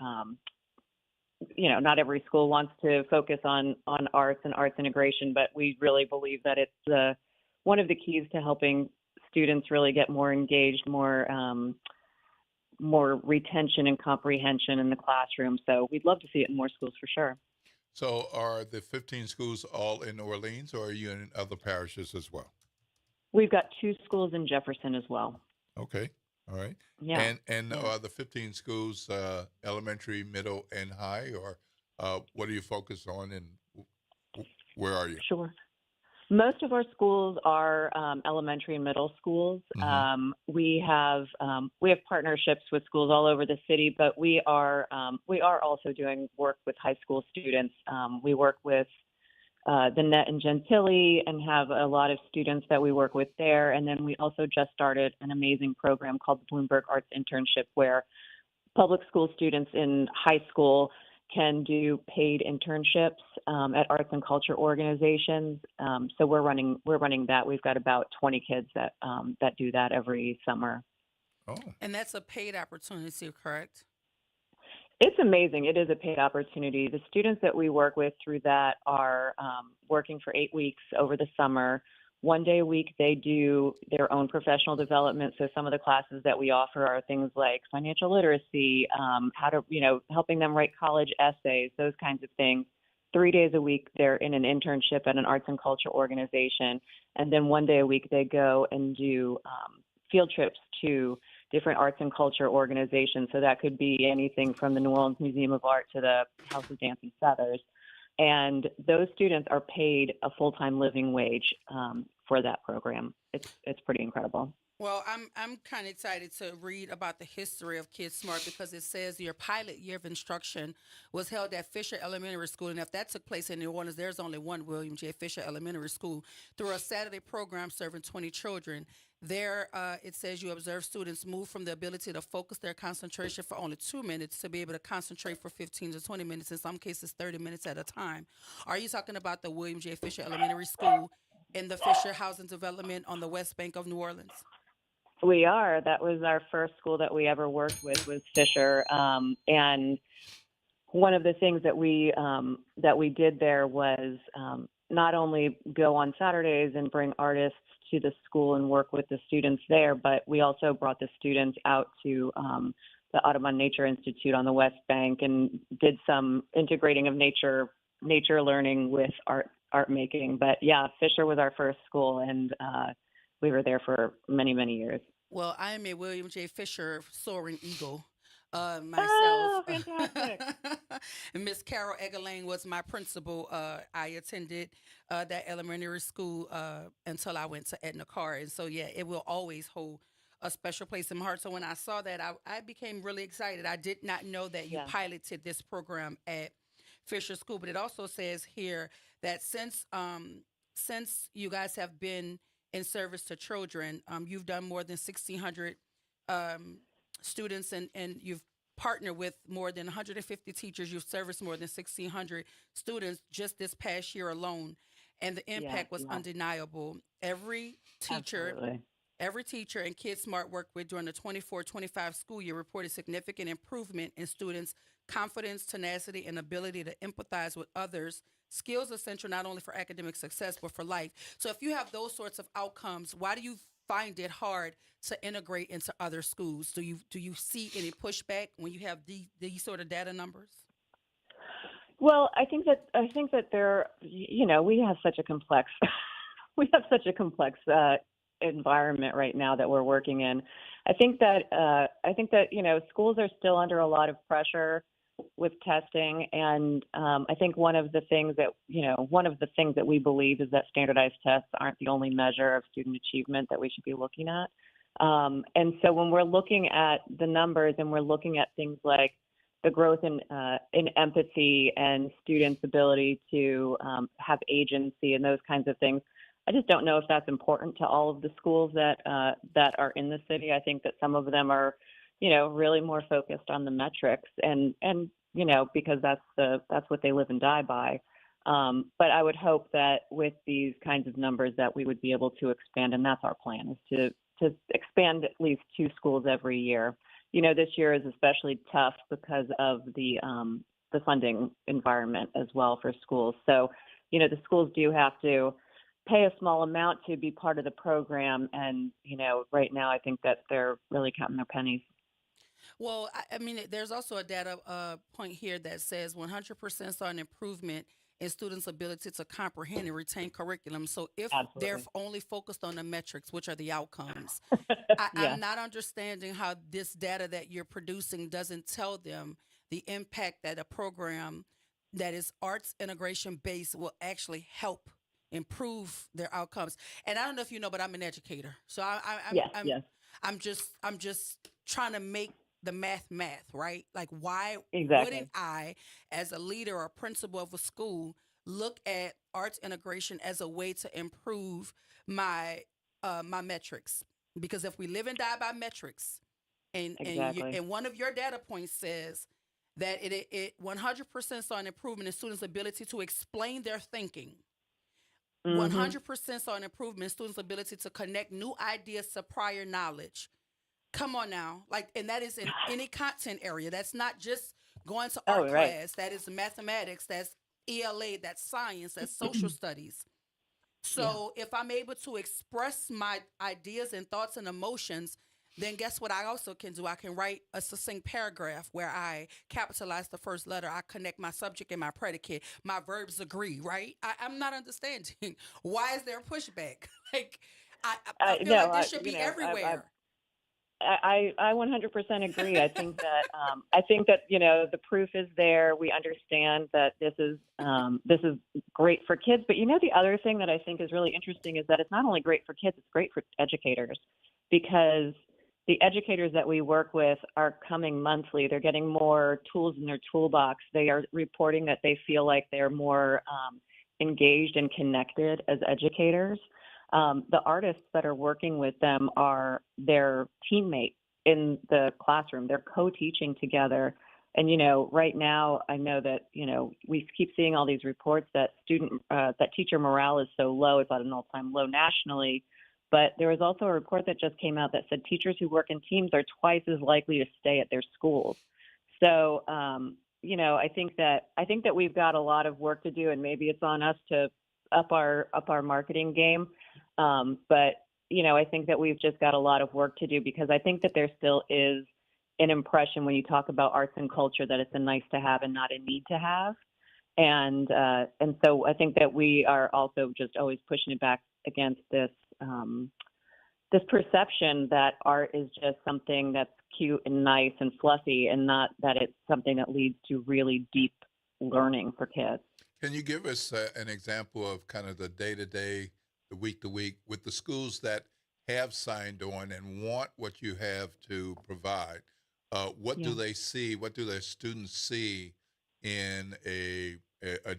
not every school wants to focus on arts and arts integration, but we really believe that it's one of the keys to helping students really get more engaged, more retention and comprehension in the classroom. So we'd love to see it in more schools for sure. So are the 15 schools all in New Orleans, or are you in other parishes as well? We've got 2 schools in Jefferson as well. Okay. All right. Yeah. And are the 15 schools elementary, middle, and high, or what are you focused on, and where are you? Sure. Most of our schools are elementary and middle schools. Mm-hmm. We have partnerships with schools all over the city, but we are also doing work with high school students. We work with the Net and Gentilly and have a lot of students that we work with there. And then we also just started an amazing program called the Bloomberg Arts Internship, where public school students in high school can do paid internships at arts and culture organizations. So we're running that. We've got about 20 kids that do that every summer. Oh. And that's a paid opportunity, correct? It's amazing. It is a paid opportunity. The students that we work with through that are working for 8 weeks over the summer. 1 day a week, they do their own professional development. So some of the classes that we offer are things like financial literacy, how to, helping them write college essays, those kinds of things. 3 days a week, they're in an internship at an arts and culture organization. And then 1 day a week, they go and do field trips to different arts and culture organizations. So that could be anything from the New Orleans Museum of Art to the House of Dancing Feathers. And those students are paid a full-time living wage for that program. It's pretty incredible. Well, I'm kind of excited to read about the history of KidSmart, because it says your pilot year of instruction was held at Fisher Elementary School. And if that took place in New Orleans, there's only one William J. Fisher Elementary School, through a Saturday program serving 20 children. There, it says you observe students move from the ability to focus their concentration for only 2 minutes to be able to concentrate for 15 to 20 minutes, in some cases 30 minutes at a time. Are you talking about the William J. Fisher Elementary School in the Fisher Housing Development on the West Bank of New Orleans? We are. That was our first school that we ever worked with, was Fisher. And one of the things that we did there was not only go on Saturdays and bring artists to the school and work with the students there, but we also brought the students out to the Audubon Nature Institute on the West Bank and did some integrating of nature learning with art making. But yeah, Fisher was our first school, and we were there for many, many years. Well, I am a William J. Fisher Soaring Eagle. Myself. Oh, fantastic. Miss Carol Eggerlane was my principal. I attended that elementary school until I went to Edna Carr. And so, yeah, it will always hold a special place in my heart. So when I saw that, I became really excited. I did not know that you piloted this program at Fisher School, but it also says here that since you guys have been in service to children, you've done more than 1,600 students, and you've partnered with more than 150 teachers. You've serviced more than 1,600 students just this past year alone, and the impact was undeniable. Every teacher and Kid Smart worked with during the 24-25 school year reported significant improvement in students' confidence, tenacity, and ability to empathize with others, skills essential not only for academic success but for life. So if you have those sorts of outcomes, why do you find it hard to integrate into other schools? Do you see any pushback when you have these sort of data numbers? Well, I think that there, we have such a complex environment right now that we're working in. I think that schools are still under a lot of pressure with testing, and I think one of the things that we believe is that standardized tests aren't the only measure of student achievement that we should be looking at. And so when we're looking at the numbers and we're looking at things like the growth in empathy and students' ability to have agency and those kinds of things, I just don't know if that's important to all of the schools that are in the city. I think that some of them are, really more focused on the metrics and because that's what they live and die by. But I would hope that with these kinds of numbers that we would be able to expand, and that's our plan, is to expand at least 2 schools every year. This year is especially tough because of the funding environment as well for schools. So, the schools do have to pay a small amount to be part of the program. And, right now I think that they're really counting their pennies. Well, I mean, there's also a data point here that says 100% saw an improvement in students' ability to comprehend and retain curriculum. So if they're only focused on the metrics, which are the outcomes, I'm not understanding how this data that you're producing doesn't tell them the impact that a program that is arts integration based will actually help improve their outcomes. And I don't know if you know, but I'm an educator. So I'm just trying to make the math, right? Like, why wouldn't I, as a leader or principal of a school, look at arts integration as a way to improve my my metrics? Because if we live and die by metrics, and one of your data points says that it 100% saw an improvement in students' ability to explain their thinking. 100% saw an improvement in students' ability to connect new ideas to prior knowledge. Come on now. And that is in any content area. That's not just going to art class. That is mathematics. That's ELA. That's science. That's social studies. So if I'm able to express my ideas and thoughts and emotions, then guess what I also can do? I can write a succinct paragraph where I capitalize the first letter. I connect my subject and my predicate. My verbs agree, right? I'm not understanding. Why is there pushback? I feel like this should be everywhere. I 100% agree. I think that the proof is there. We understand that this is great for kids. But the other thing that I think is really interesting is that it's not only great for kids, it's great for educators, because the educators that we work with are coming monthly. They're getting more tools in their toolbox. They are reporting that they feel like they're more engaged and connected as educators. The artists that are working with them are their teammate in the classroom. They're co-teaching together. And, right now I know that, we keep seeing all these reports that that teacher morale is so low. It's at an all-time low nationally. But there was also a report that just came out that said teachers who work in teams are twice as likely to stay at their schools. So, I think that we've got a lot of work to do, and maybe it's on us to up our marketing game. But I think that we've just got a lot of work to do, because I think that there still is an impression when you talk about arts and culture that it's a nice to have and not a need to have. And so I think that we are also just always pushing it back against this perception that art is just something that's cute and nice and fluffy, and not that it's something that leads to really deep learning for kids. Can you give us an example of kind of the day-to-day, the week-to-week, with the schools that have signed on and want what you have to provide? What do they see? What do their students see in a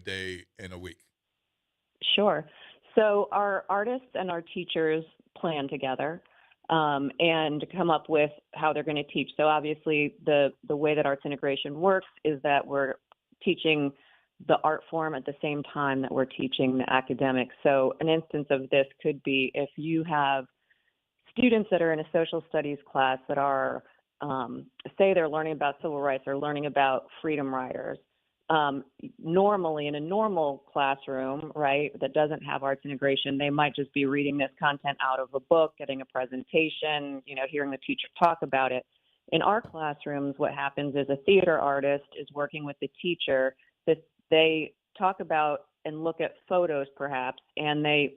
day in a week? Sure. So our artists and our teachers plan together and come up with how they're going to teach. So obviously the way that Arts Integration works is that we're teaching the art form at the same time that we're teaching the academics. So an instance of this could be if you have students that are in a social studies class that are, say they're learning about civil rights or learning about freedom riders. Normally in a normal classroom, right, that doesn't have arts integration, they might just be reading this content out of a book, getting a presentation, hearing the teacher talk about it. In our classrooms, what happens is a theater artist is working with the teacher. That they talk about and look at photos perhaps, and they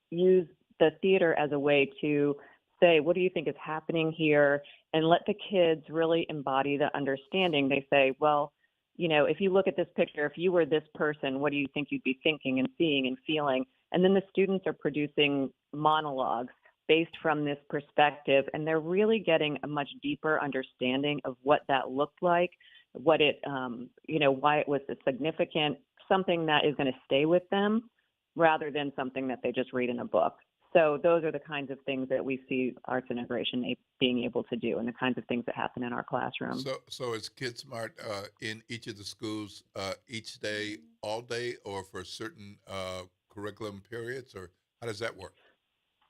use the theater as a way to say, what do you think is happening here? And let the kids really embody the understanding. They say, well, if you look at this picture, if you were this person, what do you think you'd be thinking and seeing and feeling? And then the students are producing monologues based from this perspective, and they're really getting a much deeper understanding of what that looked like, what it, why it was a significant, something that is going to stay with them rather than something that they just read in a book. So those are the kinds of things that we see Arts Integration being able to do, and the kinds of things that happen in our classroom. So is KidSmart in each of the schools each day, all day, or for certain curriculum periods, or how does that work?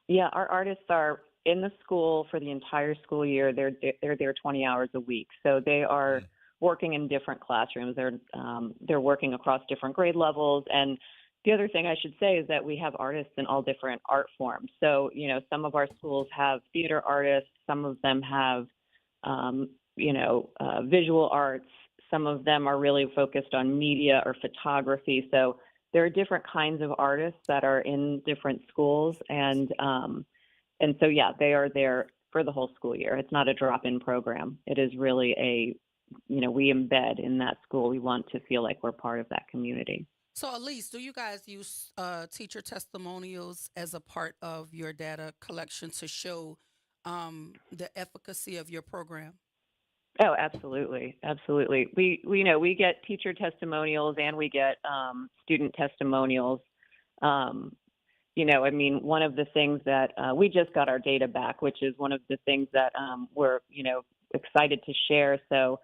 Yeah, our artists are in the school for the entire school year. They're there 20 hours a week, so they are working in different classrooms. They're working across different grade levels. And the other thing I should say is that we have artists in all different art forms. So, some of our schools have theater artists, some of them have, visual arts, some of them are really focused on media or photography. So there are different kinds of artists that are in different schools. And so, yeah, they are there for the whole school year. It's not a drop-in program. It is really we embed in that school. We want to feel like we're part of that community. So, Elise, do you guys use teacher testimonials as a part of your data collection to show the efficacy of your program? Oh, absolutely. Absolutely. We get teacher testimonials and we get student testimonials. One of the things that we just got our data back, which is one of the things that we're, excited to share. So,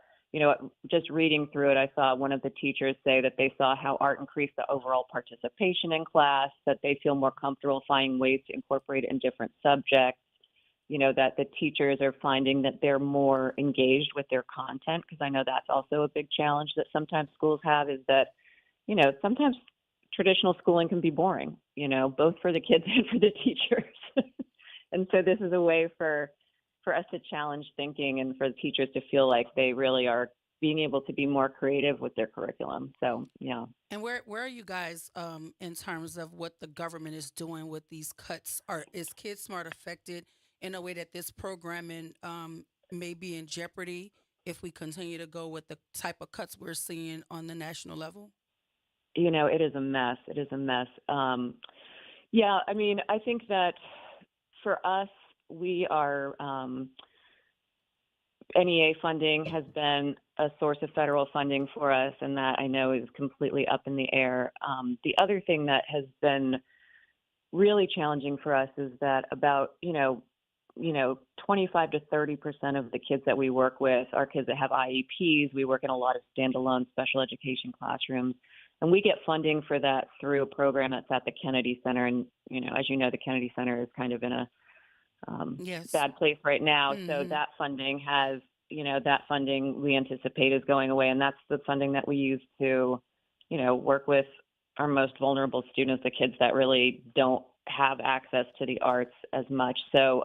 just reading through it, I saw one of the teachers say that they saw how art increased the overall participation in class, that they feel more comfortable finding ways to incorporate it in different subjects, that the teachers are finding that they're more engaged with their content, because I know that's also a big challenge that sometimes schools have, is that, sometimes traditional schooling can be boring, both for the kids and for the teachers. And so this is a way for us to challenge thinking and for the teachers to feel like they really are being able to be more creative with their curriculum. So, yeah. And where are you guys in terms of what the government is doing with these cuts? Is KidSmart affected in a way that this programming may be in jeopardy if we continue to go with the type of cuts we're seeing on the national level? It is a mess. It is a mess. I think that for us, we are, NEA funding has been a source of federal funding for us, and that I know is completely up in the air. The other thing that has been really challenging for us is that about, 25 to 30% of the kids that we work with are kids that have IEPs. We work in a lot of standalone special education classrooms, and we get funding for that through a program that's at the Kennedy Center. And, as you know, the Kennedy Center is kind of in a bad place right now. Mm-hmm. So that funding has that funding we anticipate is going away. And that's the funding that we use to, work with our most vulnerable students, the kids that really don't have access to the arts as much. So,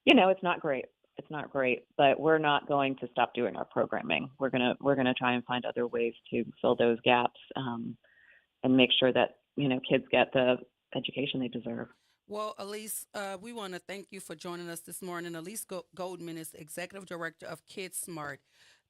it's not great. It's not great, but we're not going to stop doing our programming. We're gonna try and find other ways to fill those gaps and make sure that kids get the education they deserve. Well, Elise, we want to thank you for joining us this morning. Elise Goldman is the Executive Director of KidSmart.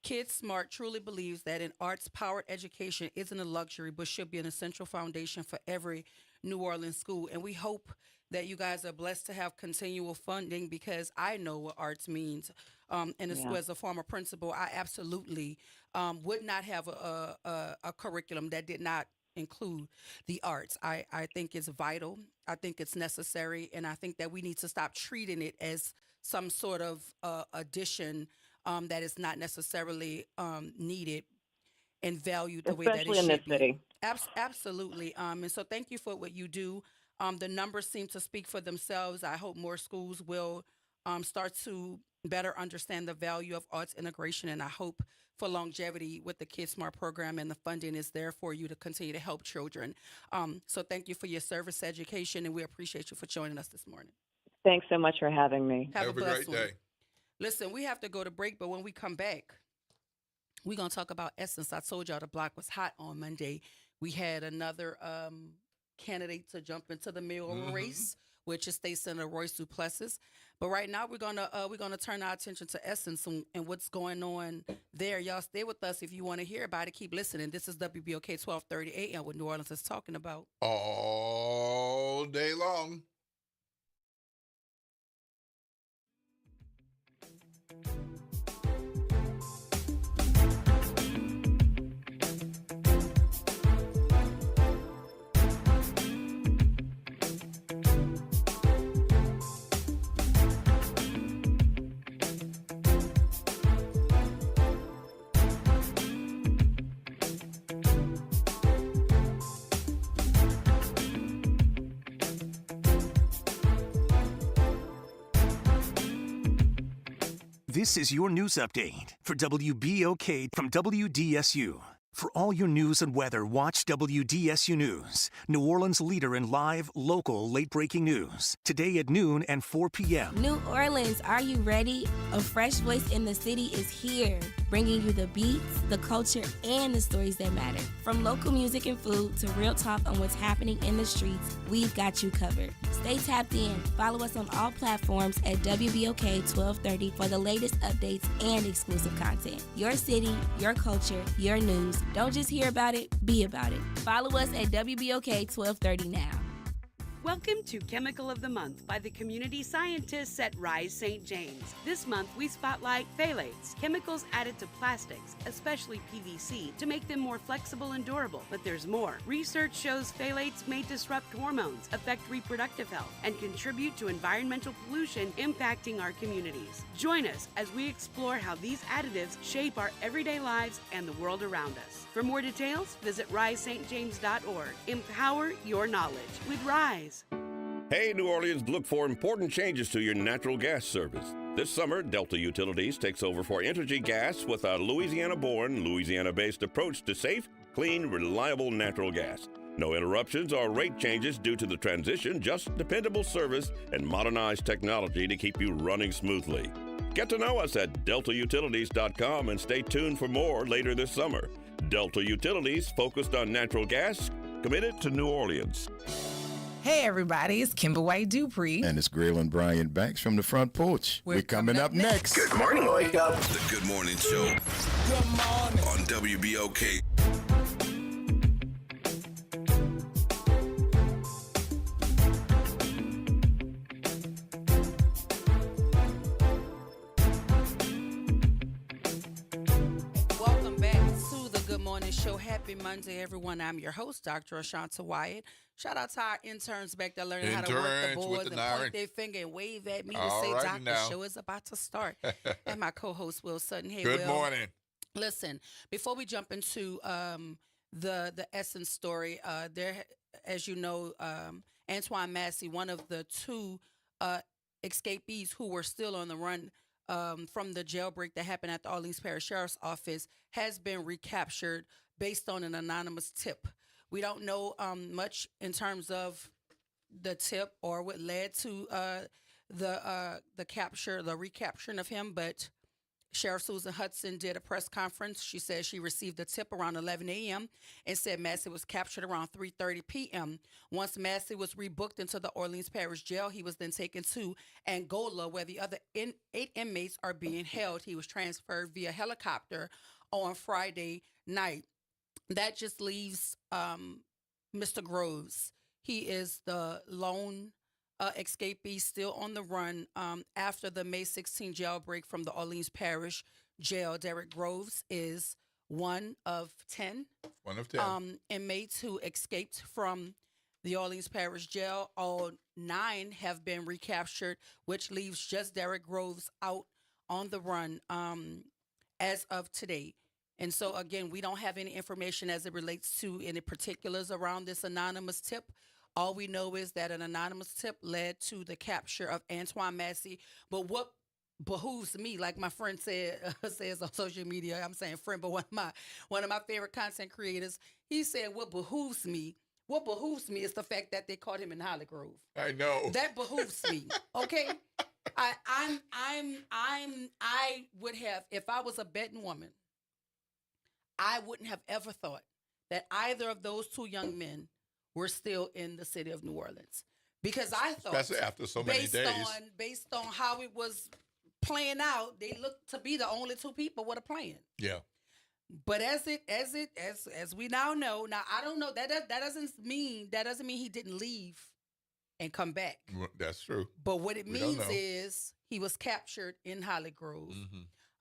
KidSmart truly believes that an arts-powered education isn't a luxury, but should be an essential foundation for every New Orleans school. And we hope that you guys are blessed to have continual funding, because I know what arts means. As a former principal, I absolutely would not have a curriculum that did not include the arts. I think it's vital. I think it's necessary. And I think that we need to stop treating it as some sort of addition that is not necessarily needed and valued the way that it should be. Especially in this city. Absolutely. And so thank you for what you do. The numbers seem to speak for themselves. I hope more schools will start to better understand the value of arts integration, and I hope for longevity with the KidSmart program, and the funding is there for you to continue to help children. So thank you for your service education, and we appreciate you for joining us this morning. Thanks so much for having me. Have a great one. day. Listen, we have to go to break, but when we come back, we're going to talk about Essence. I told y'all the block was hot on Monday. We had another candidate to jump into the mayoral race, which is State Senator Royce Duplessis. But right now, we're gonna turn our attention to Essence and what's going on there. Y'all stay with us if you want to hear about it. Keep listening. This is WBOK 1230 AM, what New Orleans is talking about all day long. This is your news update for WBOK from WDSU. For all your news and weather, watch WDSU News, New Orleans' leader in live, local, late-breaking news. Today at noon and 4 p.m. New Orleans, are you ready? A fresh voice in the city is here, bringing you the beats, the culture, and the stories that matter. From local music and food to real talk on what's happening in the streets, we've got you covered. Stay tapped in. Follow us on all platforms at WBOK 1230 for the latest updates and exclusive content. Your city, your culture, your news. Don't just hear about it, be about it. Follow us at WBOK 1230 now. Welcome to Chemical of the Month by the community scientists at Rise St. James. This month, we spotlight phthalates, chemicals added to plastics, especially PVC, to make them more flexible and durable. But there's more. Research shows phthalates may disrupt hormones, affect reproductive health, and contribute to environmental pollution impacting our communities. Join us as we explore how these additives shape our everyday lives and the world around us. For more details, visit risestjames.org. Empower your knowledge with Rise. Hey, New Orleans, look for important changes to your natural gas service. This summer, Delta Utilities takes over for Entergy Gas with a Louisiana-born, Louisiana-based approach to safe, clean, reliable natural gas. No interruptions or rate changes due to the transition, just dependable service and modernized technology to keep you running smoothly. Get to know us at deltautilities.com and stay tuned for more later this summer. Delta Utilities, focused on natural gas, committed to New Orleans. Hey everybody, it's Kimber White Dupree. And it's Graylin Bryant Banks from the front porch. We're coming up next. Good morning, Wake Up. The Good Morning Show. Good morning. On WBOK. Welcome back to the Good Morning Show. Happy Monday, everyone. I'm your host, Dr. Ashanta Wyatt. Shout out to our interns back there learning how to work the boards and point their finger and wave at me to say, Doc, the show is about to start. And my co-host, Will Sutton. Hey, Good Will. morning. Listen, before we jump into the Essence story, there, as you know, Antoine Massey, one of the two escapees who were still on the run from the jailbreak that happened at the Orleans Parish Sheriff's Office has been recaptured based on an anonymous tip. We don't know much in terms of the tip or what led to the recapturing of him, but Sheriff Susan Hudson did a press conference. She said she received a tip around 11 a.m. and said Massey was captured around 3:30 p.m. Once Massey was rebooked into the Orleans Parish Jail, he was then taken to Angola, where the other 8 inmates are being held. He was transferred via helicopter on Friday night. That just leaves Mr. Groves. He is the lone escapee still on the run after the May 16 jailbreak from the Orleans Parish Jail. Derek Groves is one of 10. One of 10. Inmates who escaped from the Orleans Parish Jail. All 9 have been recaptured, which leaves just Derek Groves out on the run as of today. And so, again, we don't have any information as it relates to any particulars around this anonymous tip. All we know is that an anonymous tip led to the capture of Antoine Massey. But what behooves me, like my friend says on social media, I'm saying friend, but one of my favorite content creators, he said, what behooves me is the fact that they caught him in Holly Grove. I know. That behooves me. Okay. I would have, if I was a betting woman, I wouldn't have ever thought that either of those 2 young men were still in the city of New Orleans, because I thought, especially after so many days, based on how it was playing out, they looked to be the only 2 people with a plan. Yeah. But as we now know, I don't know that doesn't mean he didn't leave and come back. That's true. But what it means is he was captured in Holly Grove,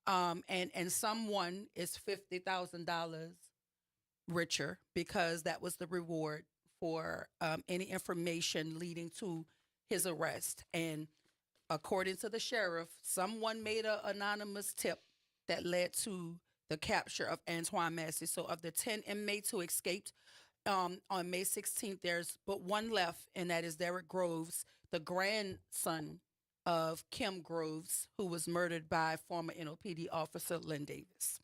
and someone is $50,000 richer because that was the reward for any information leading to his arrest. And according to the sheriff, someone made an anonymous tip that led to the capture of Antoine Massey. So of the 10 inmates who escaped on May 16th, there's but one left, and that is Derek Groves, the grandson of Kim Groves, who was murdered by former NOPD officer Lynn Davis.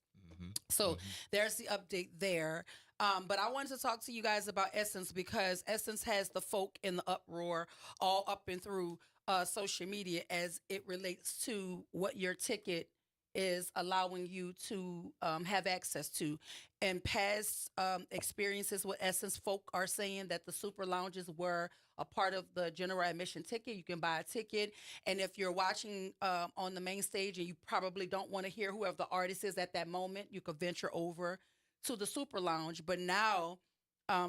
So there's the update there. But I wanted to talk to you guys about Essence, because Essence has the folk in the uproar all up and through social media as it relates to what your ticket is allowing you to have access to. And past experiences with Essence, folk are saying that the super lounges were a part of the general admission ticket. You can buy a ticket. And if you're watching on the main stage and you probably don't want to hear whoever the artist is at that moment, you could venture over to the super lounge. But now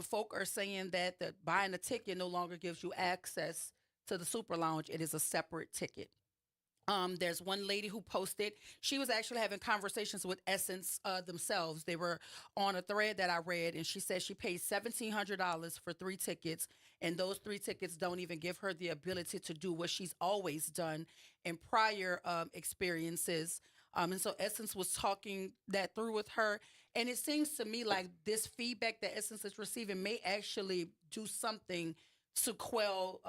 folk are saying that buying a ticket no longer gives you access to the super lounge. It is a separate ticket. There's one lady who posted, she was actually having conversations with Essence themselves. They were on a thread that I read, and she said she paid $1,700 for 3 tickets, and those 3 tickets don't even give her the ability to do what she's always done in prior experiences. And so Essence was talking that through with her, and it seems to me like this feedback that Essence is receiving may actually do something to quell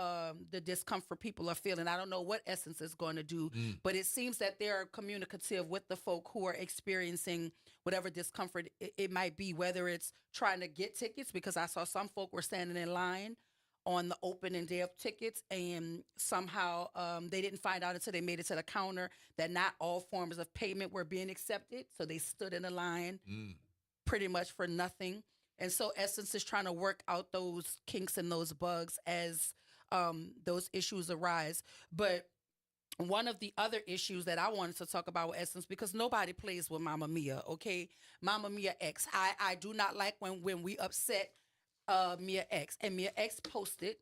the discomfort people are feeling. I don't know what Essence is going to do, but it seems that they're communicative with the folk who are experiencing whatever discomfort it might be, whether it's trying to get tickets, because I saw some folk were standing in line on the opening day of tickets, and somehow they didn't find out until they made it to the counter that not all forms of payment were being accepted. So they stood in a line pretty much for nothing. And so Essence is trying to work out those kinks and those bugs as those issues arise. But one of the other issues that I wanted to talk about with Essence, because nobody plays with Mama Mia, okay? Mama Mia X. I do not like when we upset Mia X. And Mia X posted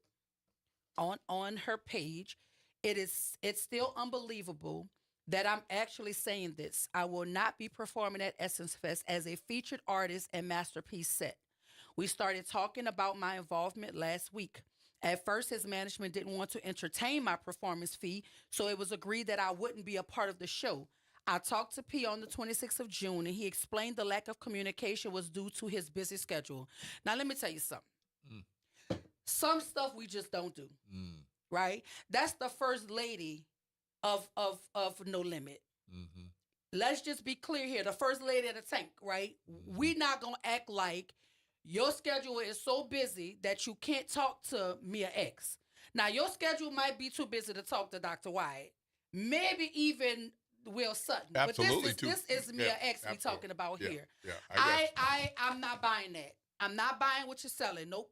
on her page, it's still unbelievable that I'm actually saying this. I will not be performing at Essence Fest as a featured artist and masterpiece set. We started talking about my involvement last week. At first, his management didn't want to entertain my performance fee, so it was agreed that I wouldn't be a part of the show. I talked to P on the 26th of June, and he explained the lack of communication was due to his busy schedule. Now, let me tell you something. Some stuff we just don't do, right? That's the first lady of No Limit. let's just be clear here. The first lady of the tank, right? We not gonna act like your schedule is so busy that you can't talk to Mia X. Now, your schedule might be too busy to talk to Dr. Wyatt. Maybe even Will Sutton. Absolutely. But this is Mia X we talking about here. Yeah, I'm not buying that. I'm not buying what you're selling. Nope.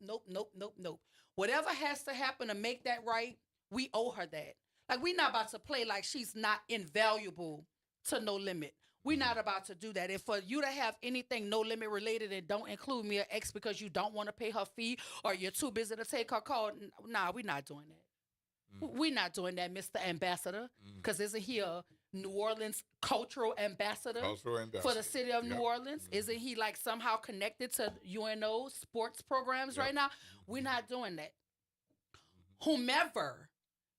Whatever has to happen to make that right, we owe her that. Like, we're not about to play like she's not invaluable to No Limit. We're not about to do that. And for you to have anything No Limit related and don't include Mia X because you don't want to pay her fee or you're too busy to take her call, nah, we're not doing that. We're not doing that, Mr. Ambassador, because isn't he a New Orleans cultural ambassador for the city of New Orleans? Isn't he like somehow connected to UNO sports programs right now? We're not doing that. Whomever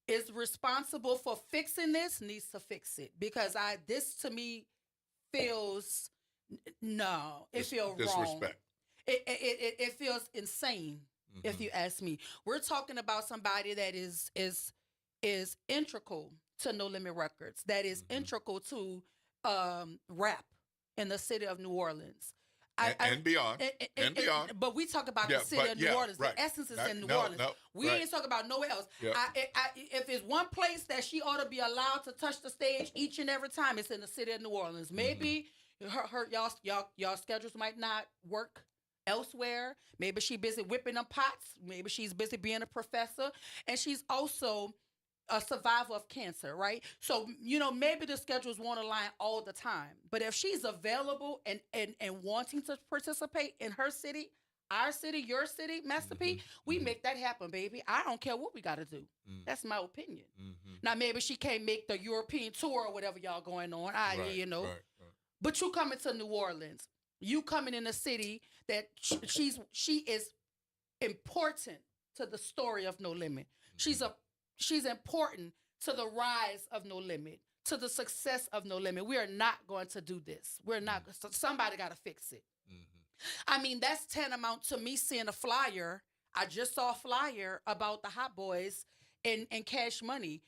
is responsible for fixing this needs to fix it, because this to me feels it feels wrong. It feels insane. If you ask me, we're talking about somebody that is integral to No Limit Records, that is integral to rap in the city of New Orleans. And beyond. But we talk about the city of New Orleans. Right. The essence is in New Orleans. We ain't talking about nowhere else. Yeah. If it's one place that she ought to be allowed to touch the stage each and every time, it's in the city of New Orleans. Maybe y'all schedules might not work elsewhere. Maybe she's busy whipping them pots. Maybe she's busy being a professor. And she's also a survivor of cancer, right? So, maybe the schedules won't align all the time. But if she's available and wanting to participate in her city, our city, your city, Master P, we make that happen, baby. I don't care what we got to do. That's my opinion. Now, maybe she can't make the European tour or whatever y'all going on. But you coming to New Orleans. You coming in a city that she is important to the story of No Limit. She's important to the rise of No Limit, to the success of No Limit. We are not going to do this. We're not. Somebody got to fix it. I mean, that's tantamount to me seeing a flyer. I just saw a flyer about the Hot Boys and Cash Money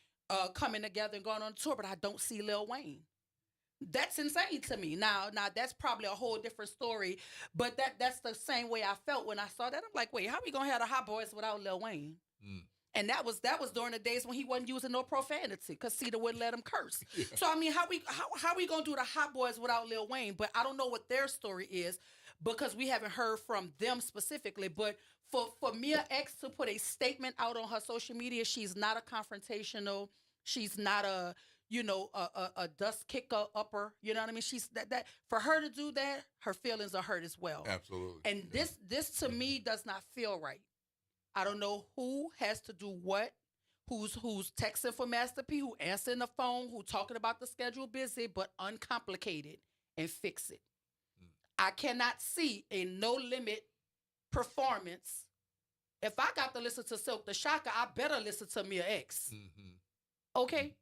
coming together and going on tour, but I don't see Lil Wayne. That's insane to me. Now that's probably a whole different story, but that's the same way I felt when I saw that. I'm like, wait, how we gonna have the Hot Boys without Lil Wayne? And that was during the days when he wasn't using no profanity, because Cedar wouldn't let him curse. Yeah. So I mean, how we gonna do the Hot Boys without Lil Wayne? But I don't know what their story is, because we haven't heard from them specifically. But for Mia X to put a statement out on her social media, she's not a confrontational. She's not a dust kicker upper. You know what I mean? She's that for her to do that, her feelings are hurt as well. Absolutely. And this to me does not feel right. I don't know who has to do what, who's texting for Master P, who answering the phone, who talking about the schedule busy, but uncomplicated and fix it. I cannot see a No Limit performance. If I got to listen to Silk the Shocker, I better listen to Mia X. Okay?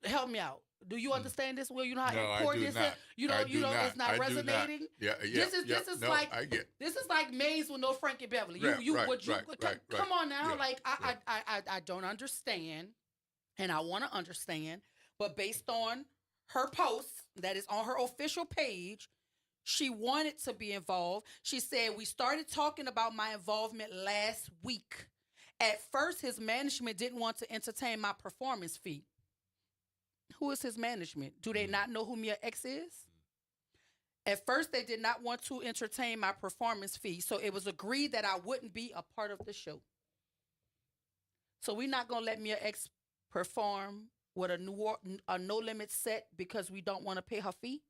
Help me out. Do you understand this, Will? You know how important this is? You know, it's not resonating. This is like Maze with no Frankie Beverly. Come on now. I don't understand, and I want to understand, but based on her post that is on her official page, she wanted to be involved. She said, "We started talking about my involvement last week. At first, his management didn't want to entertain my performance fee." Who is his management? Do they not know who Mia X is? At first, they did not want to entertain my performance fee, so it was agreed that I wouldn't be a part of the show. So we're not going to let Mia X perform with a No Limit set because we don't want to pay her fee?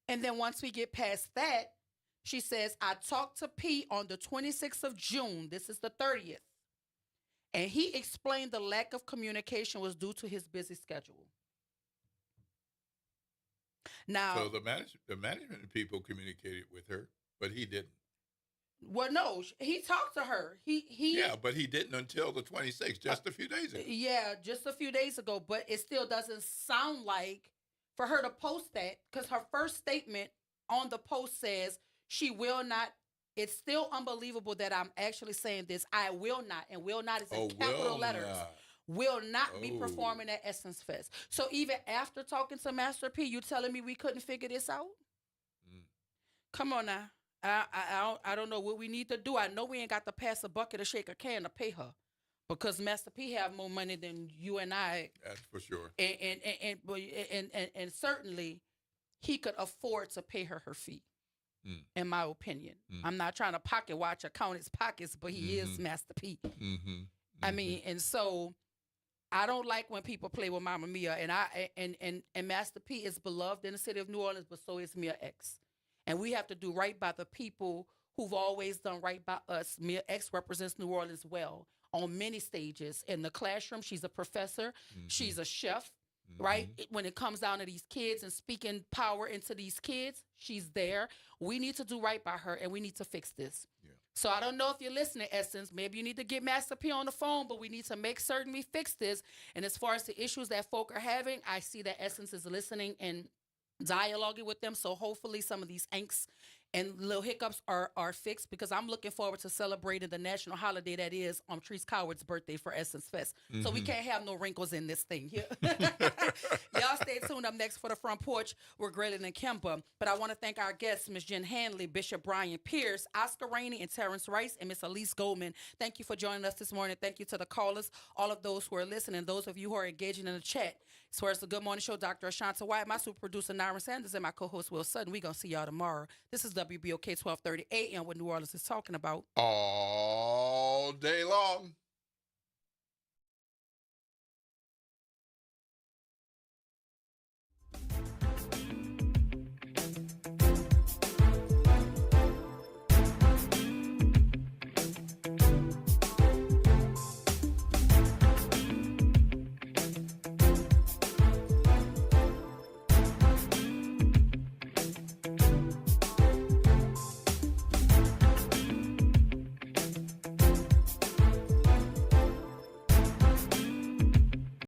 And then once we get past that, she says, I talked to P on the 26th of June. This is the 30th. And he explained the lack of communication was due to his busy schedule. Now, so the management people communicated with her, but he didn't. Well, no, he talked to her. Yeah, but he didn't until the 26th, just a few days ago. Yeah, just a few days ago. But it still doesn't sound like for her to post that, because her first statement on the post says she will not. It's still unbelievable that I'm actually saying this. I will not, and will not is in capital letters. will not be performing at Essence Fest. So even after talking to Master P, you telling me we couldn't figure this out? Come on now. I don't know what we need to do. I know we ain't got to pass a bucket or shake a can to pay her, because Master P have more money than you and I. That's for sure. And certainly he could afford to pay her fee. In my opinion, I'm not trying to pocket watch or count his pockets, but he is Master P. I mean, and so I don't like when people play with Mama Mia, and Master P is beloved in the city of New Orleans, but so is Mia X. And we have to do right by the people who've always done right by us. Mia X represents New Orleans well on many stages. In the classroom, she's a professor, she's a chef. Right? When it comes down to these kids and speaking power into these kids, she's there. We need to do right by her, and we need to fix this. So I don't know if you're listening, Essence. Maybe you need to get Master P on the phone, but we need to make certain we fix this. And as far as the issues that folk are having, I see that Essence is listening and dialoguing with them. So hopefully some of these angst and little hiccups are fixed, because I'm looking forward to celebrating the national holiday that is Treese Coward's birthday for Essence Fest. So we can't have no wrinkles in this thing here. Y'all stay tuned. Up next for the Front Porch, we're grilling and Kemba. But I want to thank our guests, Ms. Jen Hanley, Bishop Brian Pierce, Oscar Rainey, and Terrence Rice, and Miss Elise Goldman. Thank you for joining us this morning. Thank you to the callers, all of those who are listening, those of you who are engaging in the chat. As far as the Good Morning Show, Dr. Ashanta White, my super producer, Naira Sanders, and my co-host, Will Sutton. We're going to see y'all tomorrow. This is WBOK 1230 AM, what New Orleans is talking about all day long.